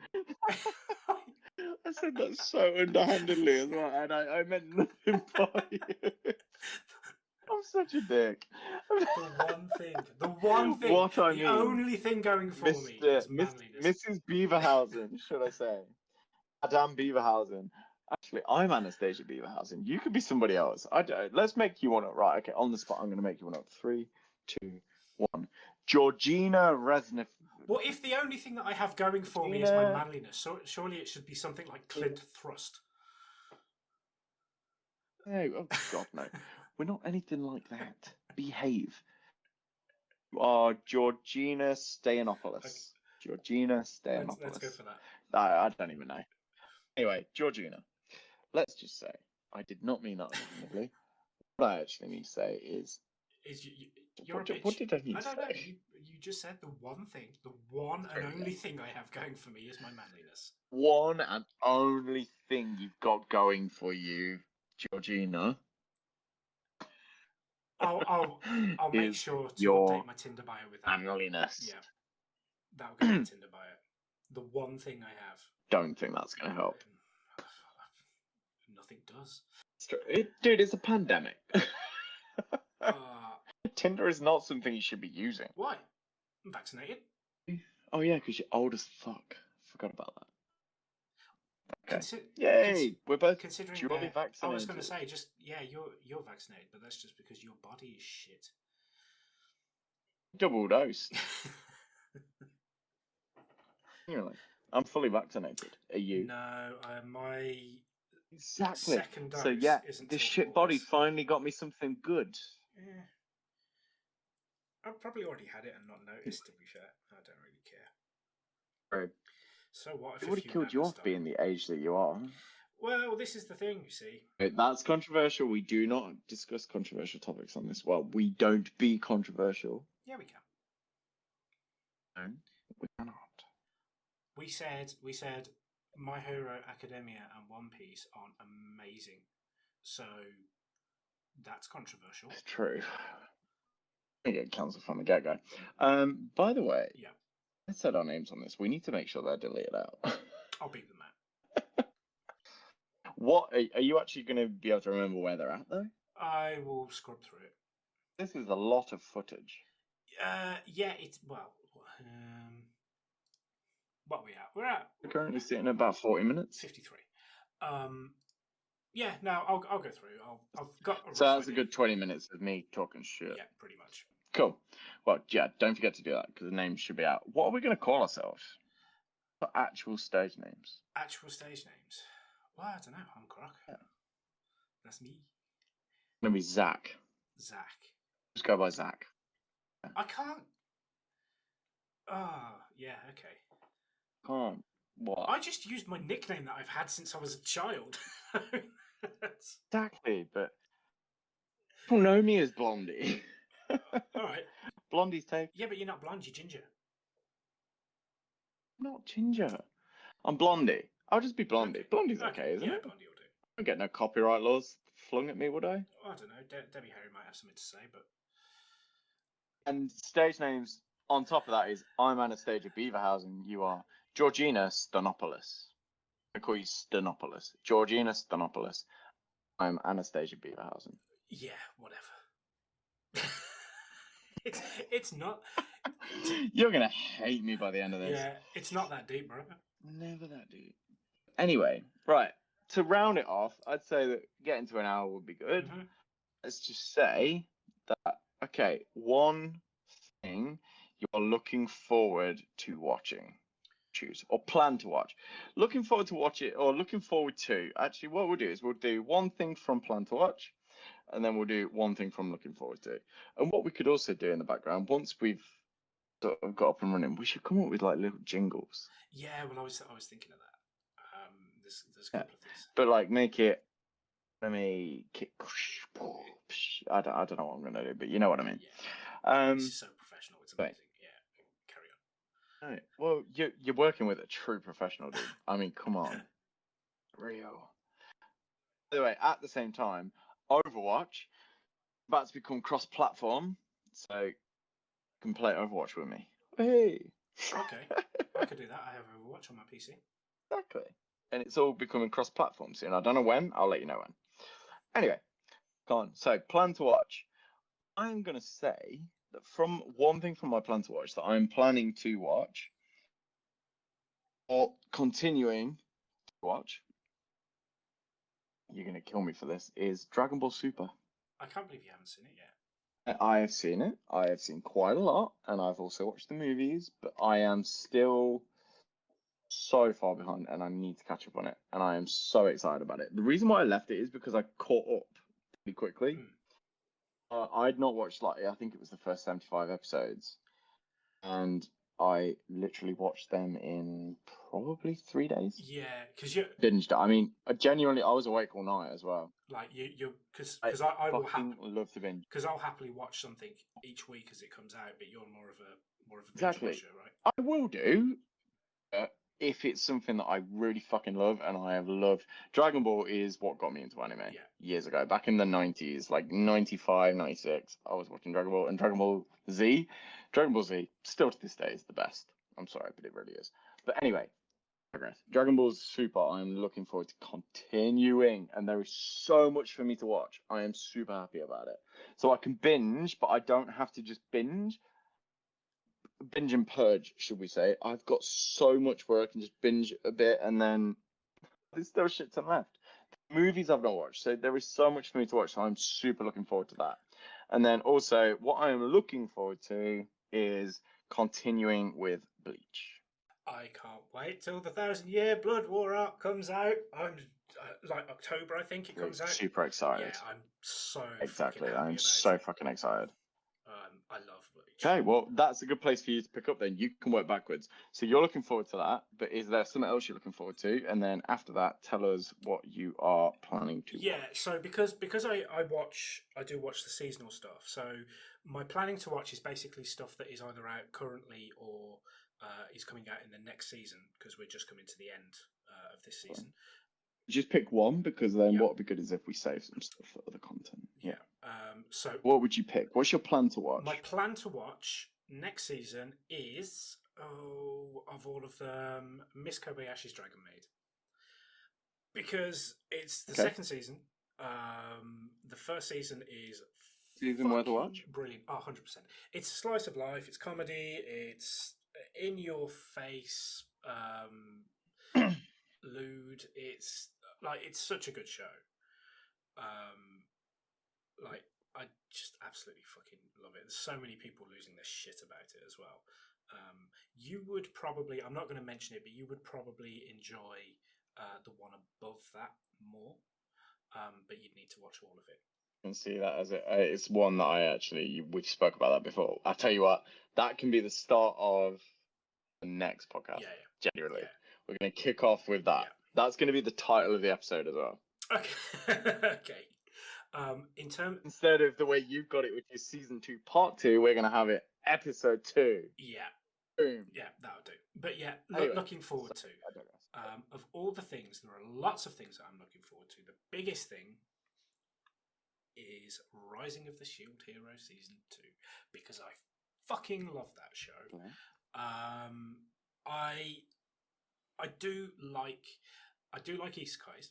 I said that so underhandedly as well, and I meant nothing by you. I'm such a dick. The one thing, What I the mean, only thing going for me is manliness. Mrs. Beaverhausen, should I say? Madame Beaverhausen. Actually, I'm Anastasia Beaverhausen. You could be somebody else. Let's make you one up. Right, okay, on the spot, I'm going to make you one up. 3, 2, 1. Georgina Resniff. Well, if the only thing that I have going for me is my manliness, so surely it should be something like Clint Thrust. No, oh God, no. We're not anything like that. Behave. You are Georgina Stayanopoulos. Okay. Georgina Stayanopoulos. Let's go for that. I don't even know. Anyway, Georgina. Let's just say, I did not mean that originally. What I actually need to say is you're a bitch. What did I need to say? I don't know. You just said the one thing, the one and only thing I have going for me is my manliness. One and only thing you've got going for you, Georgina. I'll make sure to update my Tinder bio with that. Manliness. Yeah, that'll go on Tinder bio. The one thing I have. Don't think that's going to help. Nothing does. Dude, it's a pandemic. Tinder is not something you should be using. Why? I'm vaccinated. Oh yeah, because you're old as fuck. Forgot about that. Okay. Yay! We're both considering duly vaccinated. I was going to say, you're vaccinated, but that's just because your body is shit. Double dose. Really? I'm fully vaccinated. Are you? No, my exactly. Second dose. So yeah, this shit body finally got me something good. Yeah. I've probably already had it and not noticed. To be fair, I don't really care. Right. So what if it would have killed you off being the age that you are? Well, this is the thing, you see. That's controversial. We do not discuss controversial topics on this. Well, we don't be controversial. Yeah, we can. No, we cannot. We said My Hero Academia and One Piece aren't amazing. So that's controversial. It's true. I get cancelled from the get-go. By the way, yeah, I said our names on this. We need to make sure they're deleted out. I'll beat them out. What are you actually going to be able to remember where they're at, though? I will scrub through it. This is a lot of footage. Yeah, it's what are we at? We're currently sitting at about 40 minutes. 53. Yeah, no, I'll go through. I've got a so that's idea. A good 20 minutes of me talking shit. Yeah, pretty much. Cool. Well, yeah, don't forget to do that because the names should be out. What are we going to call ourselves? For actual stage names. Actual stage names? Well, I don't know. I'm Croc. Yeah. That's me. It's going to be Zach. Just go by Zach. Yeah. I can't. Oh, yeah, okay. Can't. What? I just used my nickname that I've had since I was a child. Exactly, but people know me as Blondie. All right. Blondie's tape. Yeah, but you're not blonde, you're ginger. I'm not ginger. I'm Blondie. I'll just be Blondie. Okay. Blondie's okay, isn't it? Blondie will do. I don't get no copyright laws flung at me, would I? Oh, I don't know. Debbie Harry might have something to say, but... And stage names on top of that is I'm Anastasia Beaverhausen. You are Georgina Stanopoulos. I call you Stanopoulos. Georgina Stanopoulos. I'm Anastasia Beaverhausen. Yeah, whatever. it's not. You're gonna hate me by the end of this. Yeah, it's not that deep, bro. Never that deep. Anyway, right. To round it off, I'd say that getting to an hour would be good. Mm-hmm. Let's just say that, okay, one thing you're looking forward to watching. Choose or plan to watch. Looking forward to watch it or looking forward to. Actually, what we'll do is we'll do one thing from plan to watch, and then we'll do one thing from looking forward to. And what we could also do in the background, once we've sort of got up and running, we should come up with like little jingles. Yeah, well, I was thinking of that. There's a couple of things. But like make it. Let me kick. I don't know what I'm gonna do, but you know what I mean. Yeah. This is so professional. It's amazing. Yeah, carry on. Right. Well, you're working with a true professional, dude. I mean, come on, real. By the way, at the same time, Overwatch about to become cross-platform, so you can play Overwatch with me. Hey. Okay, I could do that. I have Overwatch on my PC. Exactly. And it's all becoming cross-platform soon. I don't know when. I'll let you know when. Anyway, go on. So, plan to watch. I'm gonna say that from one thing from my plan to watch that I'm planning to watch or continuing to watch. You're gonna kill me for this. Is Dragon Ball Super. I can't believe you haven't seen it yet. I have seen it. I have seen quite a lot, and I've also watched the movies, but I am still so far behind, and I need to catch up on it. And I am so excited about it. The reason why I left it is because I caught up pretty quickly. I'd not watched I think it was the first 75 episodes, and I literally watched them in probably 3 days. Yeah, because you Binged it. I mean, I was awake all night as well. like you because I I will fucking love to binge. because I'll happily watch something each week as it comes out, but you're more of a binge Exactly. watcher, right? I will do. If it's something that I really fucking love, and I have loved. Dragon Ball is what got me into anime years ago, back in the 90s, like 95, 96. I was watching Dragon Ball and Dragon Ball Z. Dragon Ball Z, still to this day, is the best. I'm sorry, but it really is. But anyway, progress. Dragon Ball Super, I'm looking forward to continuing, and there is so much for me to watch. I am super happy about it. So I can binge, but I don't have to just binge and purge, should we say. I've got so much where I can just binge a bit and then there's still shit to left. Movies I've not watched, so there is so much for me to watch, so I'm super looking forward to that. And then also, what I am looking forward to is continuing with Bleach. I can't wait till the 1,000 Year Blood War arc comes out. I'm like October, I think it comes out. Super excited. Yeah, I'm so Exactly, fucking happy I'm about so it. fucking excited. I love Bleach. Okay, well, that's a good place for you to pick up then. You can work backwards. So you're looking forward to that, but is there something else you're looking forward to? And then after that, tell us what you are planning to watch. So because I do watch the seasonal stuff. So my planning to watch is basically stuff that is either out currently or is coming out in the next season because we're just coming to the end of this season. Just pick one because then what would be good is if we save some stuff for other content. Yeah. So what would you pick? What's your plan to watch? My plan to watch next season is of all of them, Miss Kobayashi's Dragon Maid. Because it's the second season. The first season is season worth a watch. Brilliant. 100%. It's a slice of life. It's comedy. It's in your face. Lewd. It's such a good show. I just absolutely fucking love it. There's so many people losing their shit about it as well. You would probably, I'm not going to mention it, but you would probably enjoy the one above that more. But you'd need to watch all of it. I can see that as it's one that we've spoke about that before. I tell you what, that can be the start of the next podcast. Yeah. Genuinely, we're going to kick off with that. Yeah. That's going to be the title of the episode as well. Okay. Okay. Instead of the way you've got it, which is season 2, part 2, we're going to have it episode 2. Yeah. Boom. Yeah, that'll do. But yeah, anyway, looking forward to. Of all the things, there are lots of things that I'm looking forward to. The biggest thing is Rising of the Shield Hero season 2 because I fucking love that show. Yeah. I do like isekais.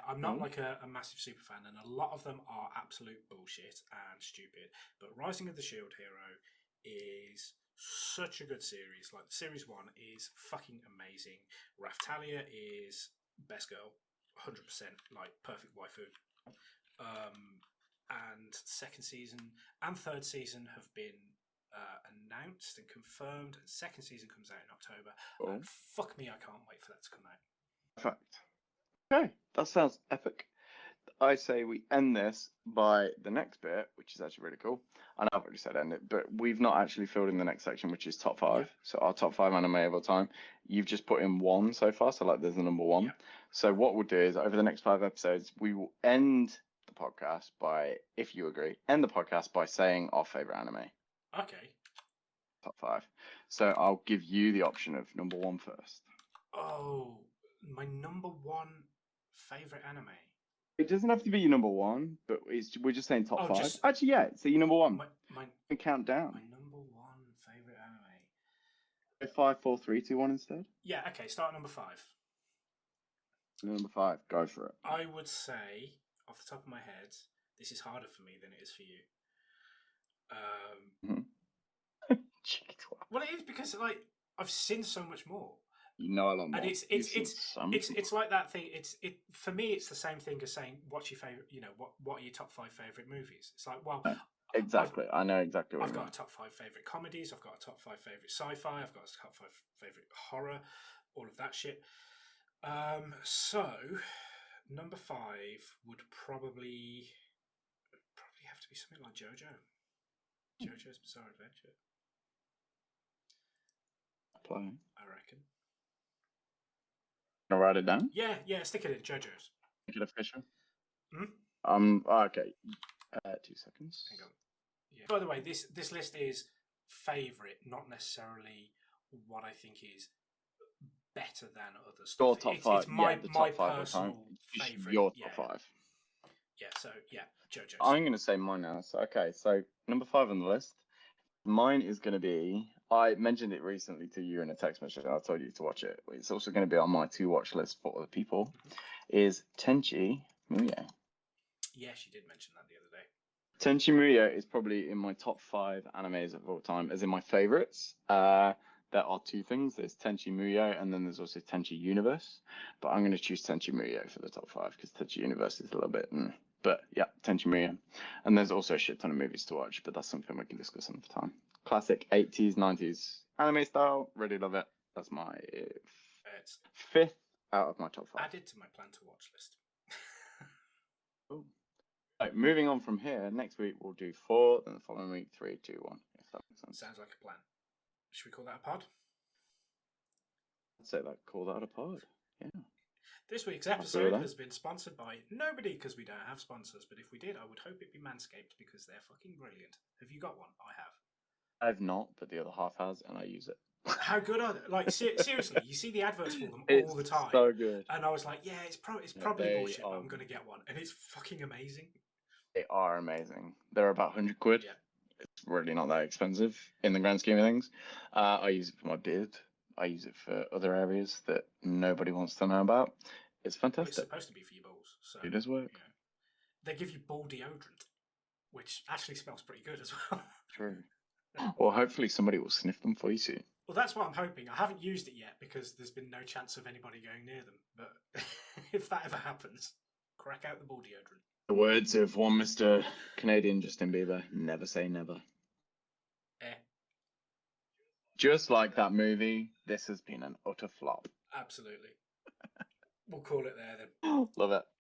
I'm not like a massive super fan, and a lot of them are absolute bullshit and stupid. But Rising of the Shield Hero is such a good series. Like series 1 is fucking amazing. Raftalia is best girl, 100%, like perfect waifu. And second season and third season have been announced and confirmed, and second season comes out in October. And fuck me, I can't wait for that to come out. Perfect. Okay, that sounds epic. I say we end this by the next bit, which is actually really cool. I know I've already said end it, but we've not actually filled in the next section, which is top 5. Yeah. So our top 5 anime of all time. You've just put in 1 so far, so there's the number 1. Yeah. So what we'll do is over the next 5 episodes, we will end the podcast by, if you agree, end the podcast by saying our favorite anime. Okay. top 5. So I'll give you the option of number 1 first. Oh, my number 1 favorite anime. It doesn't have to be your number 1, but we're just saying top 5. Just Actually, yeah. So your number 1. My count down. My number 1 favorite anime. 5, 4, 3, 2, 1 instead. Yeah. Okay. Start at number 5. Number 5. Go for it. I would say, off the top of my head, this is harder for me than it is for you. Well, it is because like I've seen so much more. You know a lot more. And it's like that thing. For me, it's the same thing as saying what's your favorite. You know, what are your top 5 favorite movies? It's like, well, exactly. I know exactly what I've got a top 5 favorite comedies. I've got a top 5 favorite sci-fi. I've got a top 5 favorite horror. All of that shit. So number 5 would probably have to be something like JoJo's Bizarre Adventure. Play. I reckon. Can I write it down? Yeah, stick it in JoJo's. Make it official. Okay. 2 seconds. Hang on. Yeah. By the way, this list is favourite, not necessarily what I think is better than other stuff. Your top 5. It's my top 5 personal favourite. Your top 5. Yeah, so yeah, JoJo's. I'm going to say mine now. So, so number 5 on the list. Mine is going to be, I mentioned it recently to you in a text message, and I told you to watch it. It's also going to be on my to-watch list for other people, is Tenchi Muyo. Yes, you did mention that the other day. Tenchi Muyo is probably in my top 5 animes of all time, as in my favorites. There are 2 things. There's Tenchi Muyo, and then there's also Tenchi Universe. But I'm going to choose Tenchi Muyo for the top 5, because Tenchi Universe is a little bit... But yeah, Tenchi Muyo. And there's also a shit ton of movies to watch, but that's something we can discuss another time. Classic 80s, 90s anime style. Really love it. That's my 5th out of my top 5. Added to my plan to watch list. Cool. Right, moving on from here, next week we'll do 4, then the following week 3, 2, 1. If that makes sense. Sounds like a plan. Should we call that a pod? I'd say that, call that a pod. Yeah. This week's episode has been sponsored by nobody because we don't have sponsors, but if we did, I would hope it'd be Manscaped because they're fucking brilliant. Have you got one? I have. I've not, but the other half has, and I use it. How good are they? Like, seriously, you see the adverts for them all the time. It's so good. And I was like, yeah, it's probably bullshit, but I'm going to get one. And it's fucking amazing. They are amazing. They're about 100 quid. Yeah. It's really not that expensive in the grand scheme of things. I use it for my beard. I use it for other areas that nobody wants to know about. It's fantastic. It's supposed to be for your balls. So, it does work. You know, they give you ball deodorant, which actually smells pretty good as well. True. Well, hopefully somebody will sniff them for you soon. Well, that's what I'm hoping. I haven't used it yet because there's been no chance of anybody going near them. But if that ever happens, crack out the ball deodorant. The words of one Mr. Canadian Justin Bieber, never say never. Just like that movie, this has been an utter flop. Absolutely. We'll call it there then. Love it.